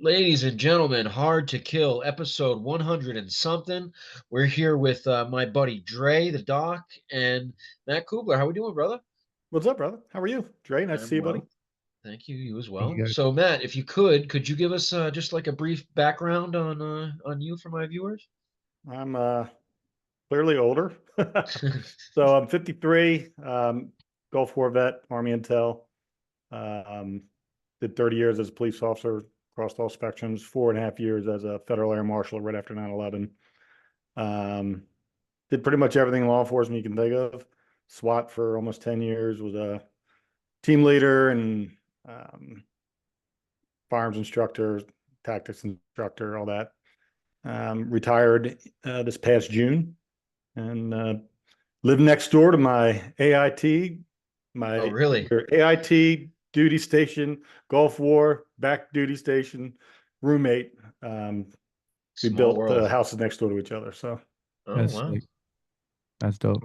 Ladies and gentlemen, Hard to Kill, episode 100 and something. We're here with my buddy Dre, the doc, and Matt Cubbler. How we doing, brother? What's up, brother? How are you? Dre, nice to I'm see you, buddy. well. Thank you. You as You well. got So, Matt, if you could you give us just like a brief background on you for my viewers? I'm clearly older. So I'm 53, Gulf War vet, Army Intel. Um, did 30 years as a police officer, crossed all spectrums, 4.5 years as a federal air marshal right after 9/11. Did pretty much everything in law enforcement you can think of. SWAT for almost 10 years, was a team leader and firearms instructor, tactics instructor, all that. Retired this past June and live next door to my AIT, Oh, really? AIT duty station, Gulf War back duty station roommate. We Small built world. the houses next door to each other. So Oh, That's wow. sick. That's dope.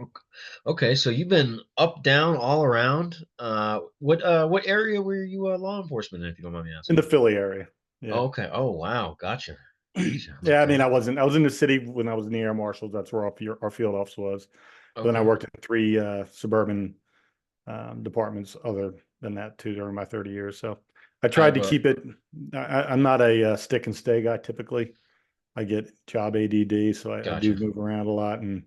Okay, so you've been up, down, all around. What area were you law enforcement in, if you don't mind me in asking? the Philly area. Yeah. Okay. Oh, wow. Gotcha. Gotcha. Yeah, I mean, Okay. I was in the city when I was in the air marshals. That's where our field office was. But then I Okay. worked in three suburban departments other than that too during my 30 years. So I I tried have to a keep it. I'm not a stick and stay guy typically. I get job ADD, so I do Gotcha. move around a lot, and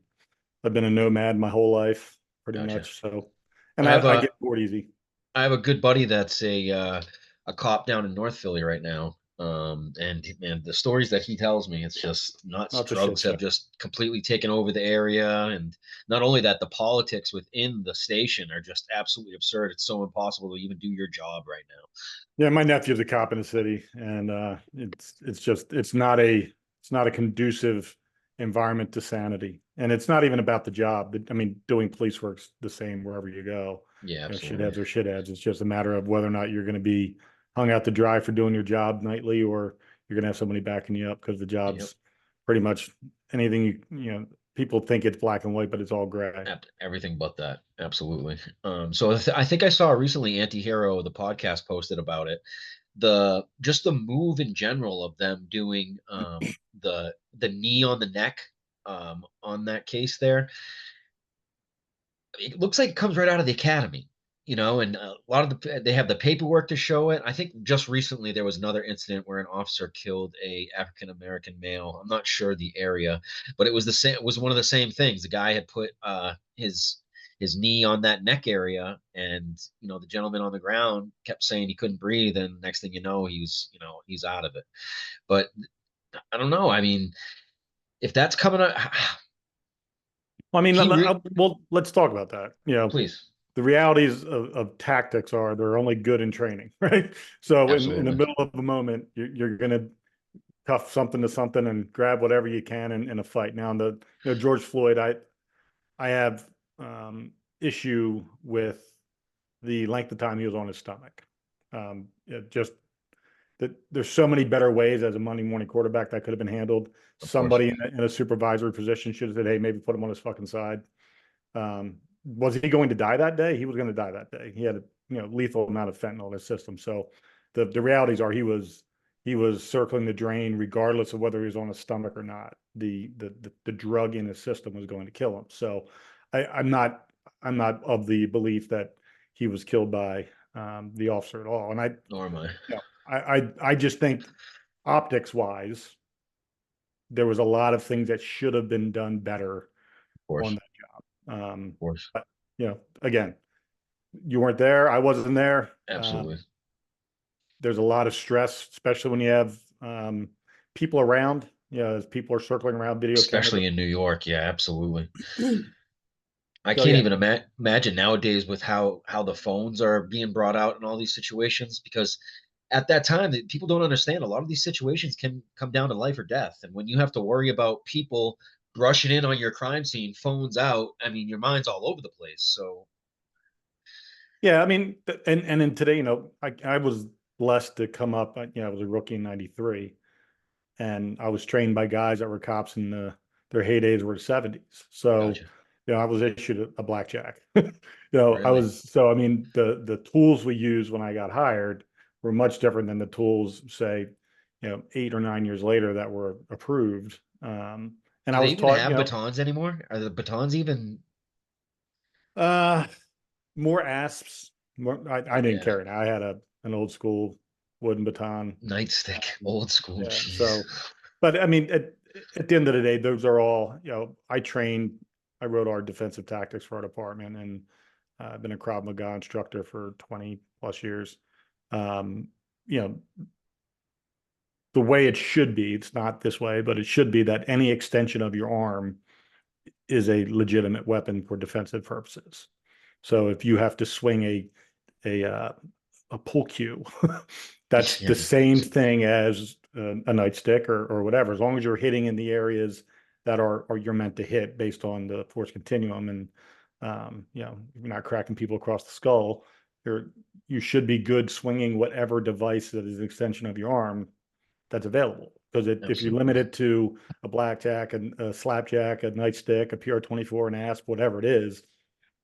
I've been a nomad my whole life pretty Gotcha. much. So, and I have I a get bored easy. I have a good buddy that's a cop down in North Philly right now. And man, the stories that he tells me, it's just nuts. Oh, it's a shit Drugs have show. just completely taken over the area, and not only that, the politics within the station are just absolutely absurd. It's so impossible to even do your job right now. Yeah, my nephew's a cop in the city, and it's not a conducive environment to sanity, and it's not even about the job. I mean, doing police work's the same wherever you go. Yeah, You know, absolutely. shitheads are shitheads. It's just a matter of whether or not you're going to be hung out to dry for doing your job nightly, or you're going to have somebody backing you up because the Yep. job's pretty much anything people think it's black and white, but it's all gray. Everything but that. Absolutely. So I think I saw recently Anti-Hero, the podcast, posted about it. Just the move in general of them doing the knee on the neck on that case there. It looks like it comes right out of the academy, and a lot of they have the paperwork to show it. I think just recently there was another incident where an officer killed a African American male. I'm not sure the area, but it was the same. It was one of the same things. The guy had put his knee on that neck area, and the gentleman on the ground kept saying he couldn't breathe, and next thing you know, he's out of it. But I don't know. I mean, if that's coming up, Well, I mean, he re- well, let's talk about that. please, The realities of tactics are they're only good in training, right? So in the absolutely. middle of the moment, you're going to tough something to something and grab whatever you can in a fight. Now, George Floyd, I have issue with the length of time he was on his stomach. Just that there's so many better ways as a Monday morning quarterback that could have been handled. Of course. Somebody in a supervisory position should have said, "Hey, maybe put him on his fucking side." Was he going to die that day? He was going to die that day. He had a lethal amount of fentanyl in his system. So the realities are he was circling the drain regardless of whether he was on his stomach or not. The drug in his system was going to kill him. So I'm not of the belief that he was killed by the officer at all. And Nor am I. I just think optics wise, there was a lot of things that should have been done better Of course. on that job. Of course. But again, you weren't there. I wasn't there. Absolutely. There's a lot of stress, especially when you have people around. As people are circling around, video cameras. Especially in New York. Yeah, absolutely. I So can't yeah, even imagine nowadays with how the phones are being brought out in all these situations, because at that time people don't understand a lot of these situations can come down to life or death, and when you have to worry about people brushing in on your crime scene, phones out, I mean, your mind's all over the place. So yeah. I mean, and then today, I was blessed to come up. I was a rookie in '93, and I was trained by guys that were cops in their heydays were the '70s. So gotcha. I was issued a blackjack. I Really? was, so I mean, the tools we used when I got hired were much different than the tools, say, 8 or 9 years later that were approved. And Do I they was even taught, have batons anymore? Are the batons even? uh, more asps. I didn't Yeah, carry it. I had an old school wooden baton. nightstick, old school. Yeah. Jeez. So, but I mean, at the end of the day, those are all, I wrote our defensive tactics for our department, and I've been a Krav Maga instructor for 20 plus years. Um, you know, the way it should be, it's not this way, but it should be that any extension of your arm is a legitimate weapon for defensive purposes. So if you have to swing a uh, a pull cue, that's the Yeah, same thing as a nightstick or whatever. As long as you're hitting in the areas that are you're meant to hit based on the force continuum, and you're not cracking people across the skull. You should be good swinging whatever device that is an extension of your arm that's available. Because if you limit absolutely. it to a blackjack, a slapjack, a nightstick, a PR-24, an asp, whatever it is,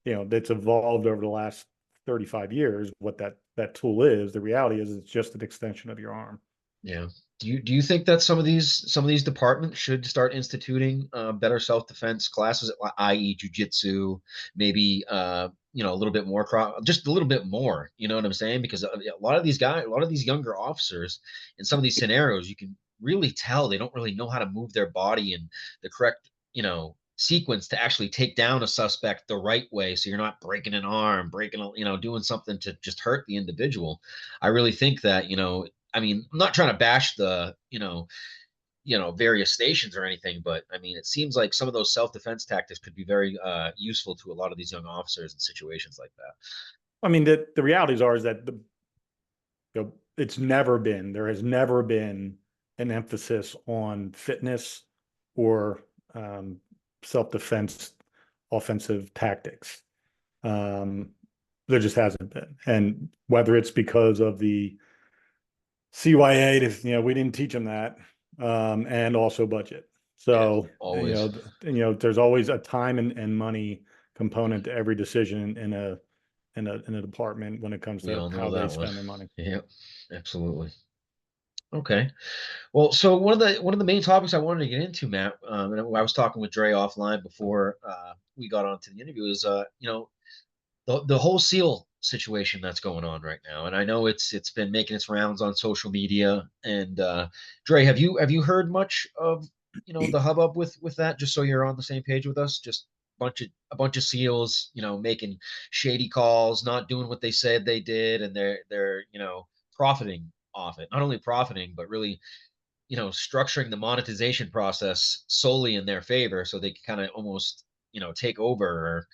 that's evolved over the last 35 years. What that tool is, the reality is, it's just an extension of your arm. Yeah. Do you think that some of these departments should start instituting better self-defense classes, i.e., jujitsu, maybe a little bit more, just a little bit more. You know what I'm saying? Because a lot of these guys, a lot of these younger officers, in some of these scenarios, you can really tell they don't really know how to move their body in the correct, sequence to actually take down a suspect the right way. So you're not breaking an arm, doing something to just hurt the individual. I really think that, I mean, I'm not trying to bash the, various stations or anything, but I mean, it seems like some of those self-defense tactics could be very useful to a lot of these young officers in situations like that. I mean, the realities are is that there has never been an emphasis on fitness or self-defense offensive tactics. Um, there just hasn't been. And whether it's because of the CYA, we didn't teach them that, and also budget. Yeah, So, always. there's always a time and money component to every decision in a department when it comes We to all how know they that one. spend their money. Yep, absolutely. Okay. Well, so one of the main topics I wanted to get into, Matt, and I was talking with Dre offline before we got onto the interview, is the whole seal situation that's going on right now, and I know it's been making its rounds on social media. And Dre, have you heard much of the hubbub with that? Just so you're on the same page with us, just a bunch of seals, making shady calls, not doing what they said they did, and they're profiting off it. Not only profiting, but really structuring the monetization process solely in their favor, so they can kind of almost take over or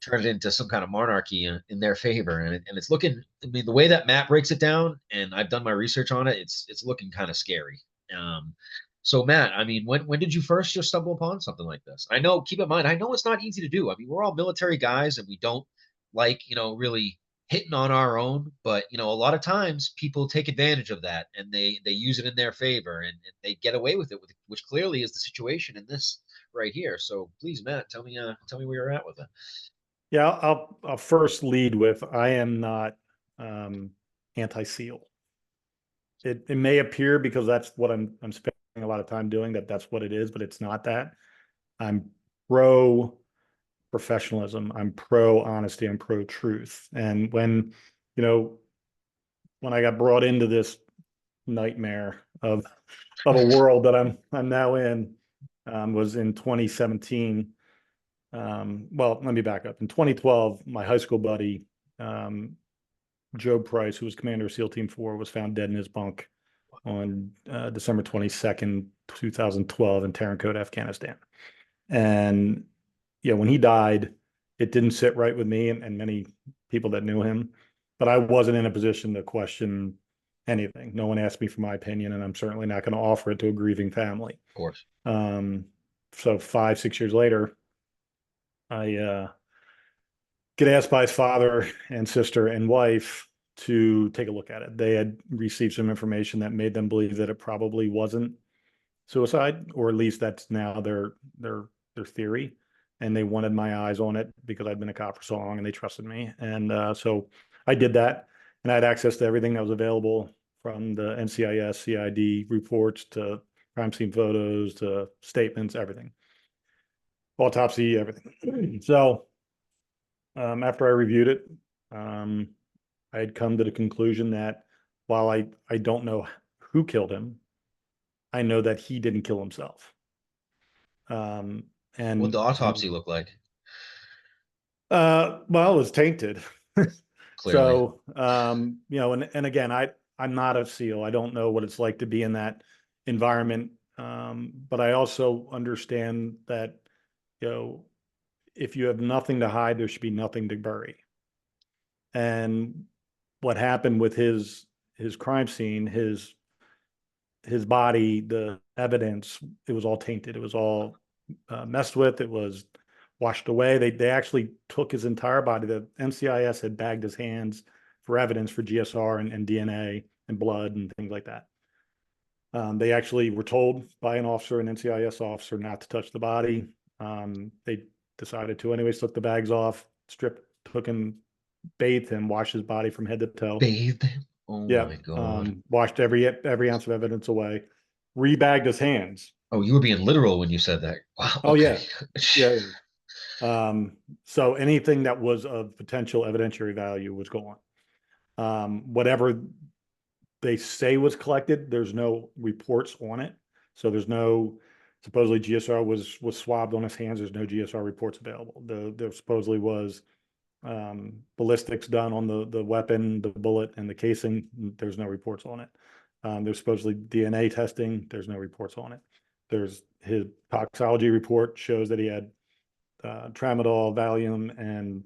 turn it into some kind of monarchy in their favor. And it's looking, I mean, the way that Matt breaks it down, and I've done my research on it, it's looking kind of scary. um so Matt, I mean, when did you first just stumble upon something like this? I know, keep in mind, I know it's not easy to do. I mean, we're all military guys, and we don't like really hitting on our own, but a lot of times people take advantage of that, and they use it in their favor, and they get away with it, which clearly is the situation in this right here. So please, Matt, tell me where you're at with it. Yeah, I'll first lead with, I am not anti-SEAL. It may appear, because that's what I'm spending a lot of time doing, that's what it is, but it's not that. I'm pro professionalism. I'm pro honesty. I'm pro truth. And you know, when I got brought into this nightmare of a world that I'm now in, was in 2017. Well, let me back up. In 2012, my high school buddy, Joe Price, who was commander of SEAL Team 4, was found dead in his bunk on December 22nd, 2012, in Tarankot, Afghanistan. And when he died, it didn't sit right with me and many people that knew him, but I wasn't in a position to question anything. No one asked me for my opinion, and I'm certainly not going to offer it to a grieving family. Of course. So 5, 6 years later, I get asked by his father and sister and wife to take a look at it. They had received some information that made them believe that it probably wasn't suicide, or at least that's now their theory. and they wanted my eyes on it because I'd been a cop for so long and they trusted me. And so I did that, and I had access to everything that was available from the NCIS, CID reports to crime scene photos to statements, everything, autopsy, everything. So after I reviewed it, I had come to the conclusion that while I don't know who killed him, I know that he didn't kill himself. What'd And the autopsy look like? Well, it was tainted. Clearly. So, and again, I'm not a SEAL. I don't know what it's like to be in that environment. But I also understand that, if you have nothing to hide, there should be nothing to bury. And what happened with his crime scene, his body, the evidence, it was all tainted. It was all messed with. It was washed away. They actually took his entire body. The NCIS had bagged his hands for evidence for GSR and DNA and blood and things like that. They actually were told by an officer, an NCIS officer, not to touch the body. They decided to anyway, took the bags off, took him, bathed him, washed his body from head to toe. Bathed him? Oh Yeah. my God. Washed every ounce of evidence away, rebagged his hands. Oh, you were being literal when you said that. Wow. Oh, Okay. yeah. So anything that was of potential evidentiary value was gone. Whatever they say was collected, there's no reports on it. So there's no, supposedly GSR was swabbed on his hands. There's no GSR reports available. There supposedly was ballistics done on the weapon, the bullet, and the casing. There's no reports on it. There's supposedly DNA testing. There's no reports on it. There's his toxology report shows that he had tramadol, Valium, and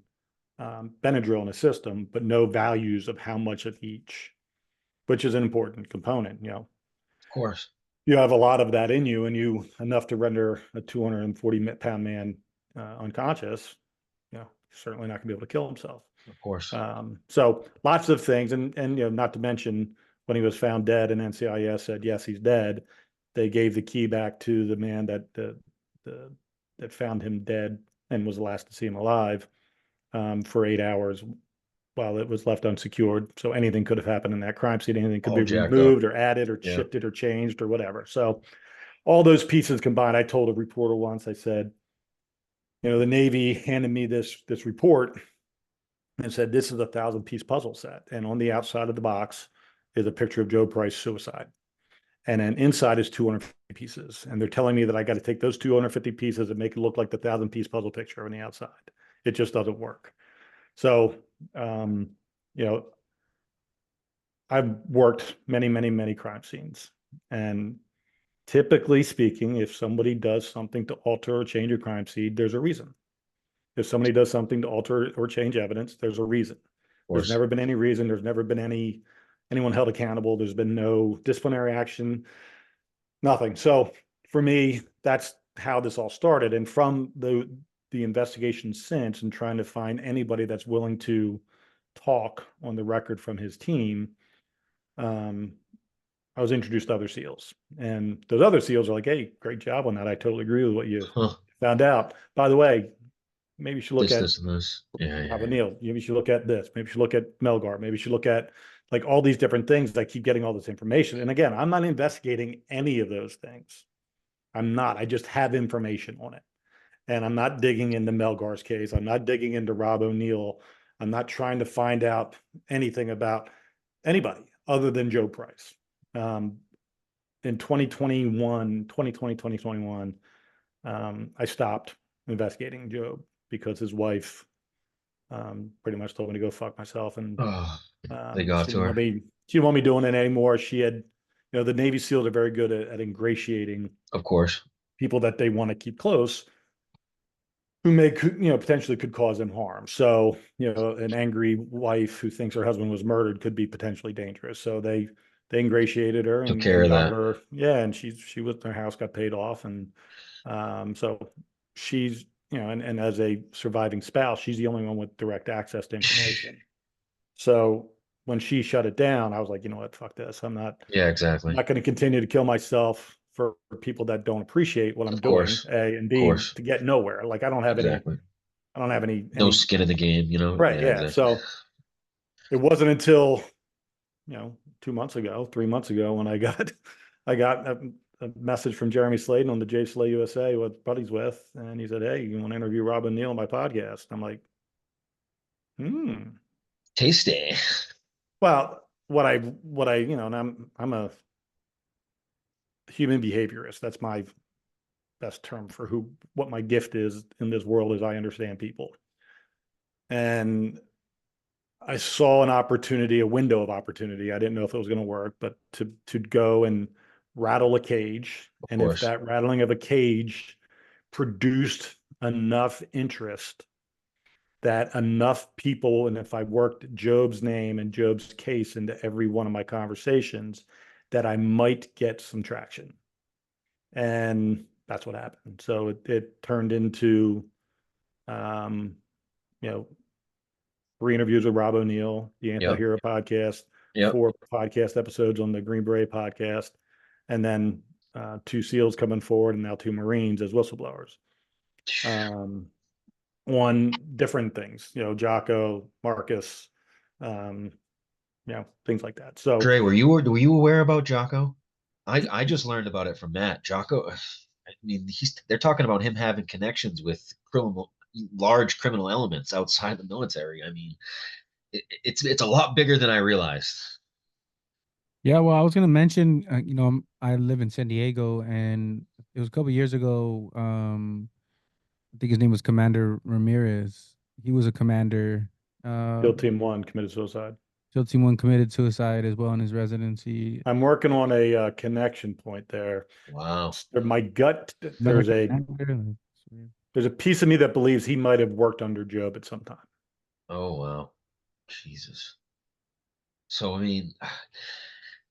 Benadryl in his system, but no values of how much of each, which is an important component. Of course. You have a lot of that in you, and you enough to render a 240-pound man unconscious. Certainly not gonna be able to kill himself. Of course. So lots of things, and not to mention when he was found dead, and NCIS said yes, he's dead. They gave the key back to the man that found him dead and was the last to see him alive for 8 hours while it was left unsecured. So anything could have happened in that crime scene. Anything could be removed or added or shifted or changed or whatever. So all those pieces combined, I told a reporter once, I said, the Navy handed me this report and said, this is a 1,000-piece puzzle set. And on the outside of the box is a picture of Joe Price suicide. And then inside is 250 pieces. And they're telling me that I got to take those 250 pieces and make it look like the 1,000-piece puzzle picture on the outside. It just doesn't work. So, I've worked many, many, many crime scenes. And typically speaking, if somebody does something to alter or change a crime scene, there's a reason. If somebody does something to alter or change evidence, there's a reason. There's never been any reason. There's never been anyone held accountable. There's been no disciplinary action, nothing. So for me, that's how this all started. And from the investigation since, and trying to find anybody that's willing to talk on the record from his team, I was introduced to other SEALs, and those other SEALs are like, "Hey, great job on that. I totally agree with what you found out. By the way, maybe you should look at this. Yeah. Maybe you should look at this. Maybe you should look at Melgar. Maybe you should look at like all these different things." I keep getting all this information. And again, I'm not investigating any of those things. I'm not. I just have information on it. And I'm not digging into Melgar's case. I'm not digging into Rob O'Neill. I'm not trying to find out anything about anybody other than Joe Price. In 2021, I stopped investigating Joe because his wife pretty much told me to go fuck myself, and they got she to her. she didn't want me doing it anymore. She had, the Navy SEALs are very good at ingratiating, of course, people that they want to keep close, who may, potentially could cause them harm. So, an angry wife who thinks her husband was murdered could be potentially dangerous. So they ingratiated her took and care of got that. her. Yeah, and she was, her house got paid off, and so she's, and as a surviving spouse, she's the only one with direct access to information. So when she shut it down, I was like, you know what, fuck this. I'm not Yeah, exactly. not going to continue to kill myself for people that don't appreciate what I'm Of doing, course. A, and Of B, course. to get nowhere. Like I don't have any, Exactly. I don't have No skin in the game, you know? right. Yeah, Yeah. exactly. So it wasn't until, 2 months ago, 3 months ago when I got a message from Jeremy Sladen on the Jay Slay USA, what buddies with. And he said, "Hey, you want to interview Rob O'Neill on my podcast?" I'm like, Tasty. well, and I'm a human behaviorist. That's my best term for what my gift is in this world is I understand people. And I saw an opportunity, a window of opportunity. I didn't know if it was going to work, but to go and rattle a cage. Of And if course. that rattling of a cage produced enough interest that enough people, and if I worked Job's name and Job's case into every one of my conversations, that I might get some traction. And that's what happened. So it turned into, um, you know, 3 interviews with Rob O'Neill, the Yep. Anti-Hero podcast, Yep. 4 podcast episodes on the Green Beret podcast, and then 2 SEALs coming forward, and now 2 Marines as whistleblowers on different things. Jocko, Marcus, um, things like that. So Dre, were you aware about Jocko? I just learned about it from Matt. Jocko, I mean, they're talking about him having connections with large criminal elements outside the military. I mean, it's a lot bigger than I realized. Yeah, well, I was gonna mention, I live in San Diego, and it was a couple years ago. I think his name was Commander Ramirez. He was a commander. SEAL Team 1 committed suicide. SEAL Team One committed suicide as well in his residency. I'm working on a connection point there. Wow. My gut, Another commander. there's a piece of me that believes he might have worked under Job at some time. Oh wow. Jesus. So I mean,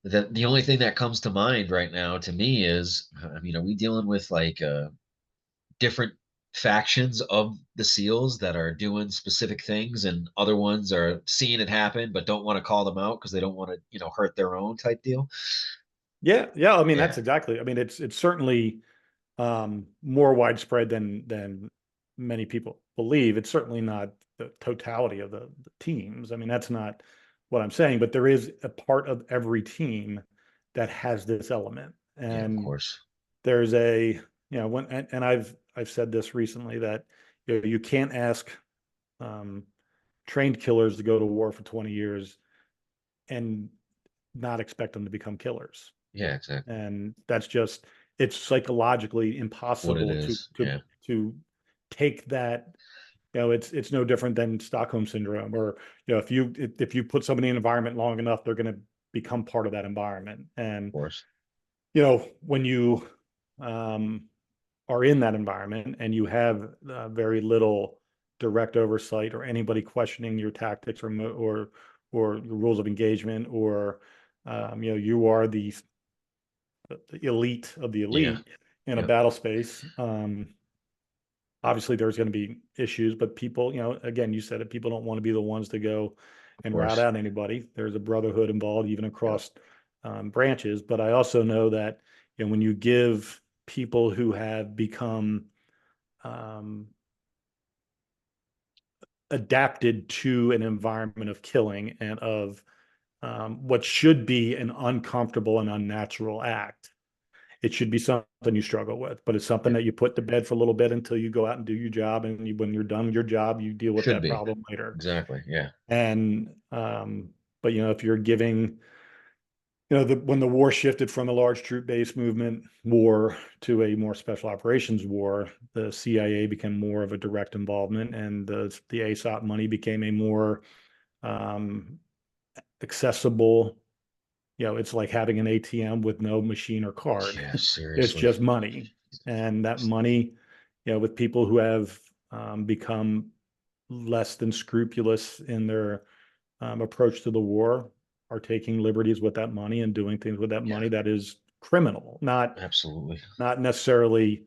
the only thing that comes to mind right now to me is, I mean, are we dealing with like different factions of the SEALs that are doing specific things, and other ones are seeing it happen but don't want to call them out because they don't want to, hurt their own type deal? Yeah, yeah. I mean, Yeah, that's exactly. I mean, it's certainly more widespread than many people believe. It's certainly not the totality of the teams. I mean, that's not what I'm saying, but there is a part of every team that has this element. yeah, of And course. there's a, when, and I've said this recently that you can't ask um, trained killers to go to war for 20 years and not expect them to become killers. Yeah, exactly. And that's just, it's psychologically What it impossible to is. to Yeah, to take that. It's no different than Stockholm syndrome, or if you put somebody in an environment long enough, they're going to become part of that environment. of And course. when you um, are in that environment and you have very little direct oversight or anybody questioning your tactics or your rules of engagement, or you are the elite of the Yeah, elite in a yeah, battle space. Obviously, there's going to be issues, but people, again, you said it, people don't want to be the ones to go of and rout course. out anybody. There's a brotherhood involved, even across branches. But I also know that when you give people who have become um, adapted to an environment of killing and of what should be an uncomfortable and unnatural act, it should be something you struggle with, but it's something Yeah, that you put to bed for a little bit until you go out and do your job. And when you're done with your job, you deal with should that be. problem later. Exactly. Yeah, And, but if you're giving, when the war shifted from a large troop-based movement war to a more special operations war, the CIA became more of a direct involvement, and the ASOP money became a more um, accessible. It's like having an ATM with no machine or card. yeah, It's seriously. just money. And that money, with people who have become less than scrupulous in their approach to the war, are taking liberties with that money and doing things with that Yeah, money that is criminal, absolutely. not necessarily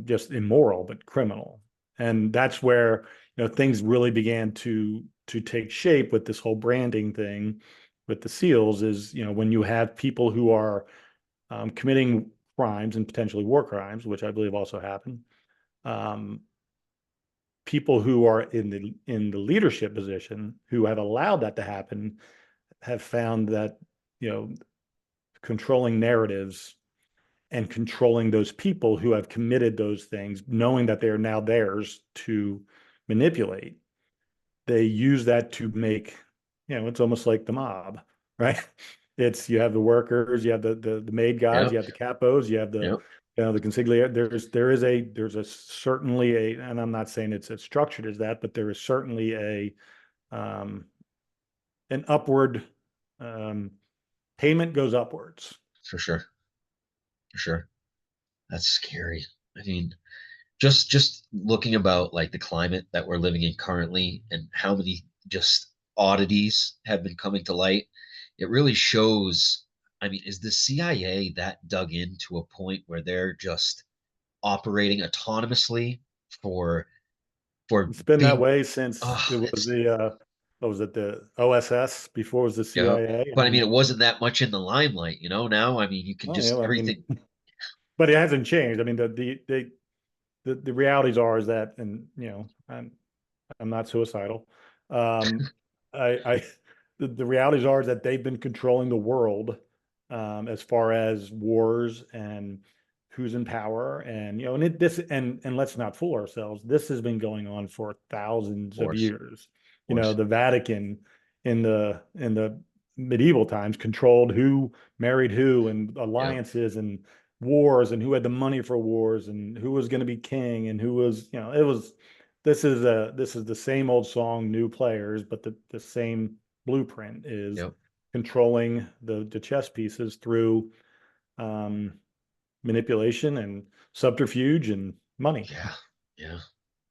just immoral, but criminal. And that's where things really began to take shape with this whole branding thing with the SEALs. Is when you have people who are committing crimes and potentially war crimes, which I believe also happen. People who are in the leadership position who have allowed that to happen have found that, you know, controlling narratives and controlling those people who have committed those things, knowing that they are now theirs to manipulate, they use that to make, you know, it's almost like the mob, right? It's, you have the workers, you have the maid guys, Yep. you have the capos, you have the, Yep. you know, the consigliere. There's a certainly a, and I'm not saying it's as structured as that, but there is certainly a an upward payment goes upwards. For sure. For sure. That's scary. I mean, just looking about like the climate that we're living in currently and how many just oddities have been coming to light, it really shows. I mean, is the CIA that dug in to a point where they're just operating autonomously for for It's been that big way since it was it's the what was it, the OSS before it was the yeah. CIA. I But I mean, mean, it wasn't that much in the limelight, now. I mean, you can oh yeah, just I mean, everything. but it hasn't changed. I mean, the realities are is that, and you know, I'm not suicidal. I the realities are is that they've been controlling the world as far as wars and who's in power, and you know, and this and let's not fool ourselves. This has been going on for thousands of Course, years. of You know, course. the Vatican in the medieval times controlled who married who and Yep, alliances and wars and who had the money for wars and who was going to be king and who was, you know, it was, this is the same old song, new players, but the same blueprint is yep. controlling the chess pieces through um, manipulation and subterfuge and money. Yeah, yeah.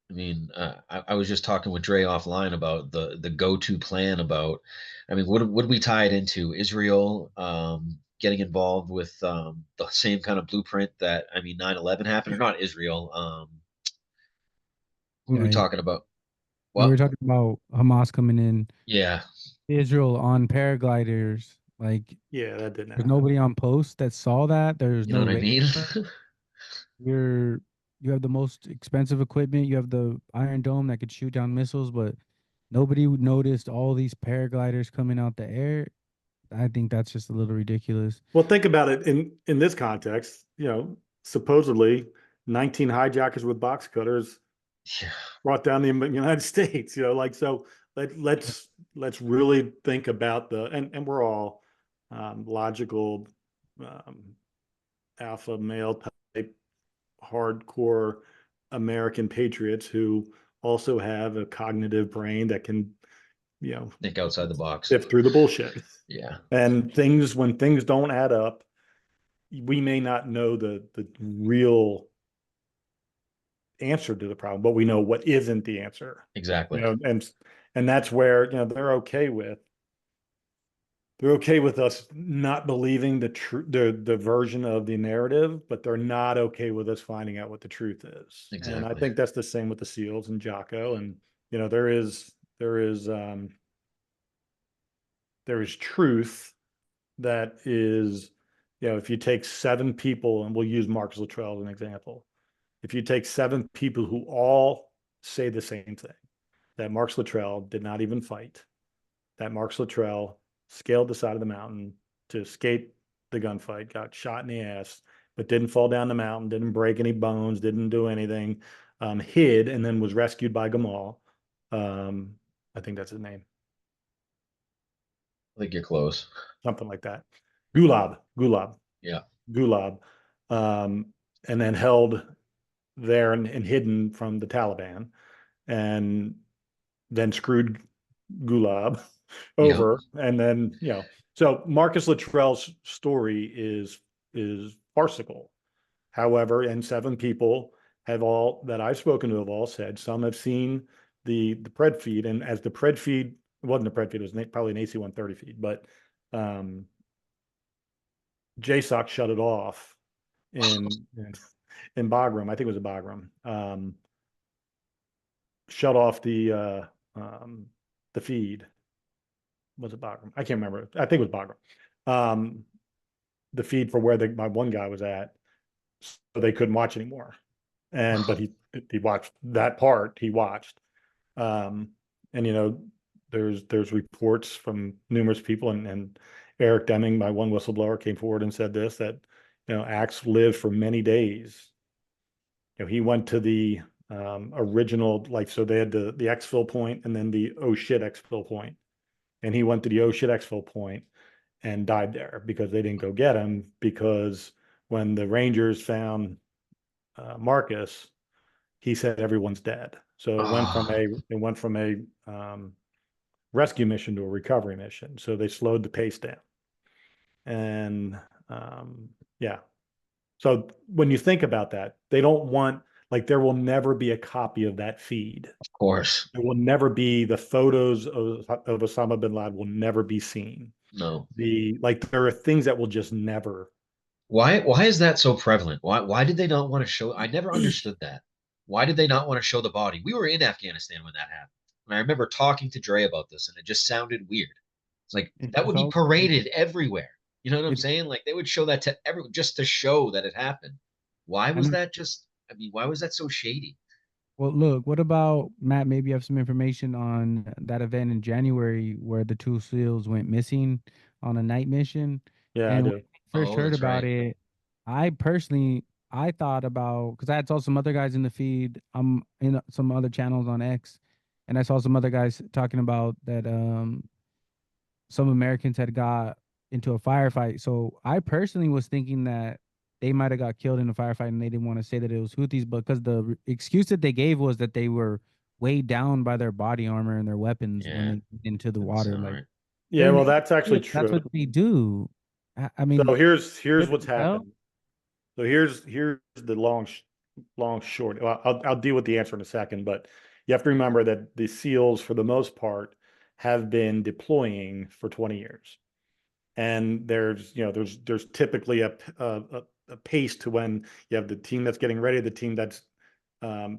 I mean, I was just talking with Dre offline about the go-to plan about, I mean, what do we tie it into? Israel getting involved with the same kind of blueprint that, I mean, 9/11 happened, or not Israel. Who are we Yeah, talking about? we were Well, talking about Hamas coming in yeah, Israel on paragliders. Like, Yeah, that didn't there's happen. nobody on post that saw that. There's you know no what I mean? radar. You're you have the most expensive equipment. You have the Iron Dome that could shoot down missiles, but nobody noticed all these paragliders coming out the air. I think that's just a little ridiculous. Well, think about it in this context. You know, supposedly 19 hijackers with box cutters Yeah, brought down the United States. You know, like so. Let's really think about and we're all logical, um, alpha male type hardcore American patriots who also have a cognitive brain that can, you know, think outside the box. sift through the bullshit. Yeah, And when things don't add up, we may not know the real answer to the problem, but we know what isn't the answer. You exactly. know, and that's where, you know, they're okay with us not believing the version of the narrative, but they're not okay with us finding out what the truth is. And I Exactly. think that's the same with the SEALs and Jocko. And you know, there is truth that is, you know, if you take seven people, and we'll use Marcus Luttrell as an example, if you take seven people who all say the same thing, that Marcus Luttrell did not even fight, that Marcus Luttrell scaled the side of the mountain to escape the gunfight, got shot in the ass, but didn't fall down the mountain, didn't break any bones, didn't do anything, hid, and then was rescued by Gamal. I think that's his name, I think you're close. something like that. Gulab, Yeah. Gulab, um, and then held there and hidden from the Taliban, and then screwed Gulab Yep. over, and then, you know, so Marcus Luttrell's story is farcical. However, and seven people have all that I've spoken to have all said, some have seen the pred feed, and as the pred feed, it wasn't a pred feed, it was probably an AC-130 feed, but um, JSOC shut it off in Bagram. I think it was a Bagram. Shut off the feed. Was it Bagram? I can't remember. I think it was Bagram. The feed for where my one guy was at, so they couldn't watch anymore. But he watched that part. He watched, and there's reports from numerous people, and Eric Deming, my one whistleblower, came forward and said this, that Axe lived for many days. He went to the original, like, so they had the exfil point and then the oh shit exfil point, and he went to the oh shit exfil point and died there because they didn't go get him, because when the Rangers found Marcus, he said everyone's dead. So it went from a rescue mission to a recovery mission. So they slowed the pace down. And yeah. So when you think about that, they don't want, like, there will never be a copy of that feed. Of course. There will never be, the photos of Osama bin Laden will never be seen. No. There are things that will just never. Why is that so prevalent? Why did they not want to show? I never understood that. Why did they not want to show the body? We were in Afghanistan when that happened. And I remember talking to Dre about this, and it just sounded weird. It's like that would be paraded everywhere. You know what I'm saying? Like they would show that to everyone just to show that it happened. Why was that just, I mean, why was that so shady? Well, look, what about Matt? Maybe you have some information on that event in January where the two SEALs went missing on a night mission. Yeah, And I when do. I first heard that's about right. it, I personally, I thought about, because I had saw some other guys in the feed, I'm in some other channels on X, and I saw some other guys talking about that some Americans had got into a firefight. So I personally was thinking that they might have got killed in a firefight and they didn't want to say that it was Houthis, but because the excuse that they gave was that they were weighed down by their body armor and their weapons when they went into the water. Like, Right. Yeah, well, that's actually that's true. what they do. I mean, So here's what's hell? happened. So here's the long short. Well, I'll deal with the answer in a second, but you have to remember that the SEALs, for the most part, have been deploying for 20 years, and there's typically a pace to when you have the team that's getting ready, um,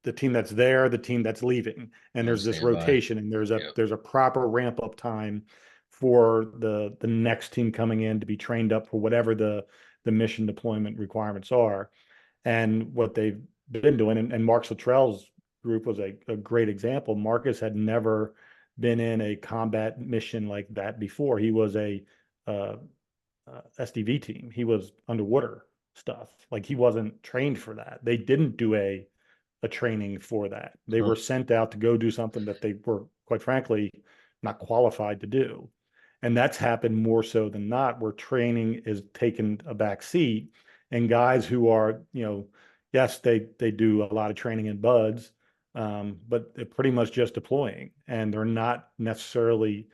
the team that's there, the team that's leaving, and there's this rotation, and there's a proper ramp up time for the next team coming in to be trained up for whatever the mission deployment requirements are. And what they've been doing, and Mark Luttrell's group was a great example. Marcus had never been in a combat mission like that before. He was a SDV team. He was underwater stuff. Like, he wasn't trained for that. They didn't do a training for that. They were sent out to go do something that they were, quite frankly, not qualified to do. And that's happened more so than not, where training is taken a back seat, and guys who are, yes, they do a lot of training in buds, but they're pretty much just deploying, and they're not necessarily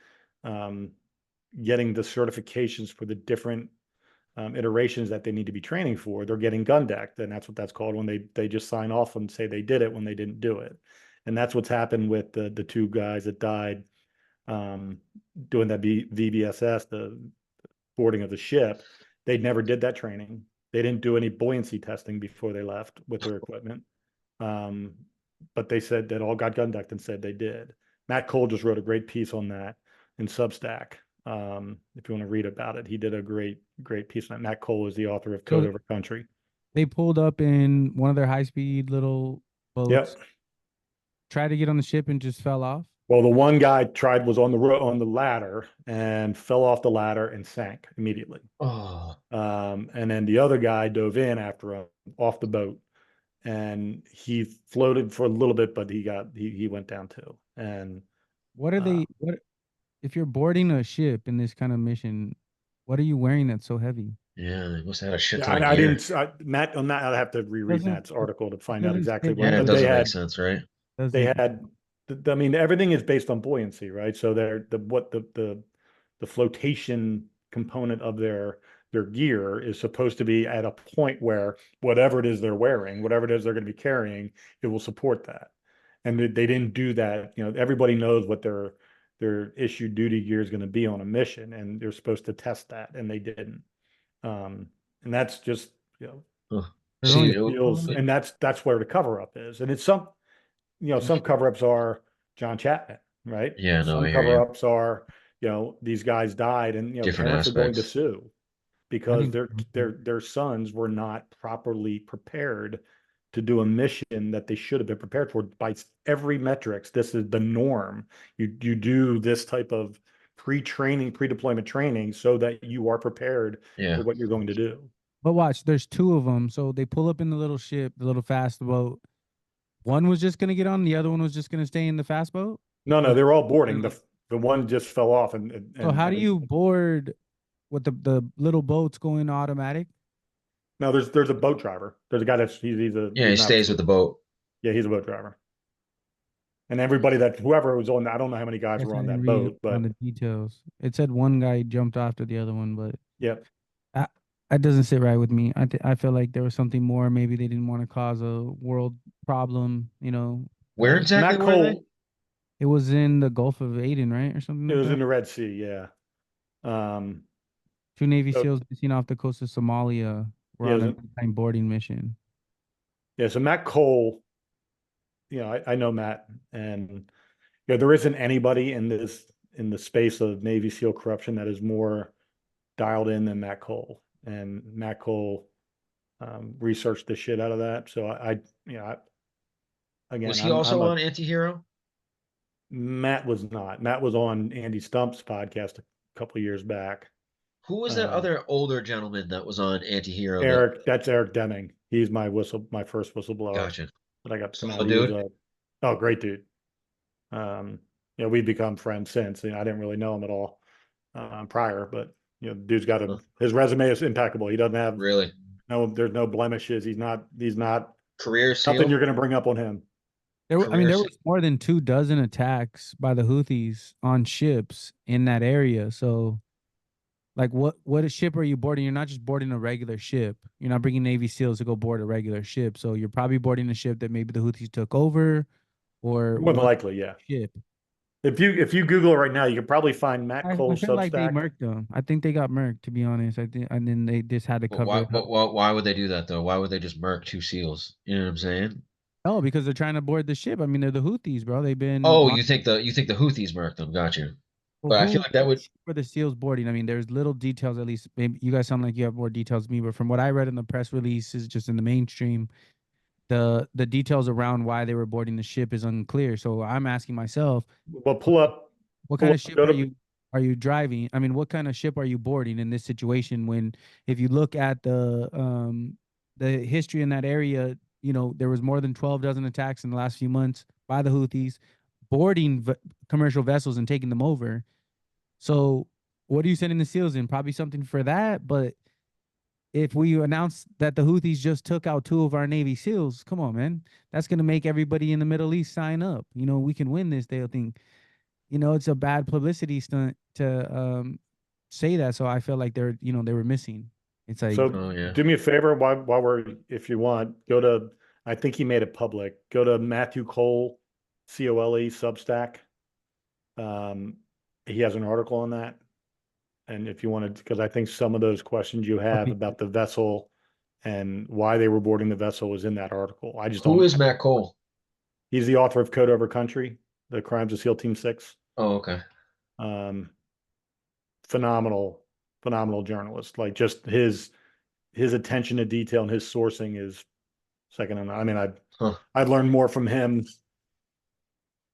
getting the certifications for the different iterations that they need to be training for. They're getting gun decked, and that's what that's called, when they just sign off and say they did it when they didn't do it. And that's what's happened with the two guys that died doing that VBSS, the boarding of the ship. They never did that training. They didn't do any buoyancy testing before they left with their equipment. But they said that all got gun decked and said they did. Matt Cole just wrote a great piece on that in Substack. If you want to read about it, he did a great piece on that. Matt Cole is the author of Code Over Country. They pulled up in one of their high-speed little boats. Yep. Tried to get on the ship and just fell off. Well, the one guy was on the ladder and fell off the ladder and sank immediately. Oh. And then the other guy dove in after him off the boat, and he floated for a little bit, but he went down too. And what if you're boarding a ship in this kind of mission, what are you wearing that's so heavy? Yeah, they must have had a shit ton I, of I gear. didn't Matt on that. I'll have to reread Matt's article to find out exactly what. Yeah, it But doesn't make sense, right? They had, I mean, everything is based on buoyancy, right? So the flotation component of their gear is supposed to be at a point where whatever it is they're wearing, whatever it is they're going to be carrying, it will support that. And they didn't do that. Everybody knows what their issued duty gear is going to be on a mission, and they're supposed to test that, and they didn't. And that's just, and that's where the cover up is. And it's some cover-ups are John Chapman, right? Yeah, no, Some I hear you. cover-ups are, these guys died, and Different parents are going to aspects. sue. because their sons were not properly prepared to do a mission that they should have been prepared for by every metrics. This is the norm. You do this type of pre-training, pre-deployment training so that you are prepared Yeah. for what you're going to do. But watch, there's two of them. So they pull up in the little ship, the little fast boat. One was just gonna get on, the other one was just gonna stay in the fast boat. No, Or they're all boarding. The one just fell off, so how do you board with the little boats going automatic? no, there's a boat driver. There's a guy he's Yeah, he not, stays with the boat. yeah, he's a boat driver. And everybody whoever was on, I don't know how many guys Guess were I on didn't that read boat, but on the details. It said one guy jumped after the other one, but yeah. I, that doesn't sit right with me. I feel like there was something more. Maybe they didn't want to cause a world problem. Where exactly Matt were they? Cole, It was in the Gulf of Aden, right, or something it like was in that. the Red Sea, yeah. Um, Two Navy so SEALs missing off the coast of Somalia were yeah, on a nighttime boarding mission. yeah. So Matt Cole, I know Matt, and there isn't anybody in the space of Navy SEAL corruption that is more dialed in than Matt Cole. And Matt Cole researched the shit out of that. So again, Was he I'm also a on Antihero? Matt was not. Matt was on Andy Stump's podcast a couple of years back. Who was that other older gentleman that was on Antihero? That's Eric Deming. He's my first whistleblower Gotcha. that I got to come out. Solid He was dude. great dude. We've become friends since. I didn't really know him at all prior, but dude's got his resume is impeccable. He doesn't have Really? there's no blemishes. He's not Career nothing SEAL? you're going to bring up on him. There Career SEAL? was more than 24 attacks by the Houthis on ships in that area. So, like, what ship are you boarding? You're not just boarding a regular ship. You're not bringing Navy SEALs to go board a regular ship. So you're probably boarding a ship that maybe the Houthis took over, or More than what likely, yeah. ship? If you Google it right now, you can probably find Matt I Cole feel like they Substack. murked them. I think they got murked, to be honest. I think, and then they just had to But cover why, it up. why would they do that though? Why would they just murk two SEAls? You know what I'm saying? No, because they're trying to board the ship. I mean, they're the Houthis, bro. They've been Oh, on. you think the Houthis murked them? Got you. Well, But I feel like that what would. ship were the SEALs boarding? I mean, there's little details. At least, maybe you guys sound like you have more details than me. But from what I read in the press releases, just in the mainstream, the details around why they were boarding the ship is unclear. So I'm asking myself, Well, what kind of ship go are to you driving? I mean, what kind of ship are you boarding in this situation? When if you look at the history in that area, there was more than 12 dozen attacks in the last few months by the Houthis boarding commercial vessels and taking them over. So what are you sending the SEALs in? Probably something for that. But if we announce that the Houthis just took out two of our Navy SEALs, come on, man. That's going to make everybody in the Middle East sign up. We can win this. They'll think, it's a bad publicity stunt to say that. So I feel like they were missing. It's like, So Oh yeah. do me a favor while we're, if you want, go to, I think he made it public. Go to Matthew Cole, COLE Substack. He has an article on that. And if you wanted, because I think some of those questions you have okay, about the vessel and why they were boarding the vessel was in that article. I just Who don't. is Matt Cole? He's the author of Code Over Country, The Crimes of SEAL Team 6. Oh, okay. Um, phenomenal journalist. Like just his attention to detail and his sourcing is second to none. I mean, Huh. I'd learned more from him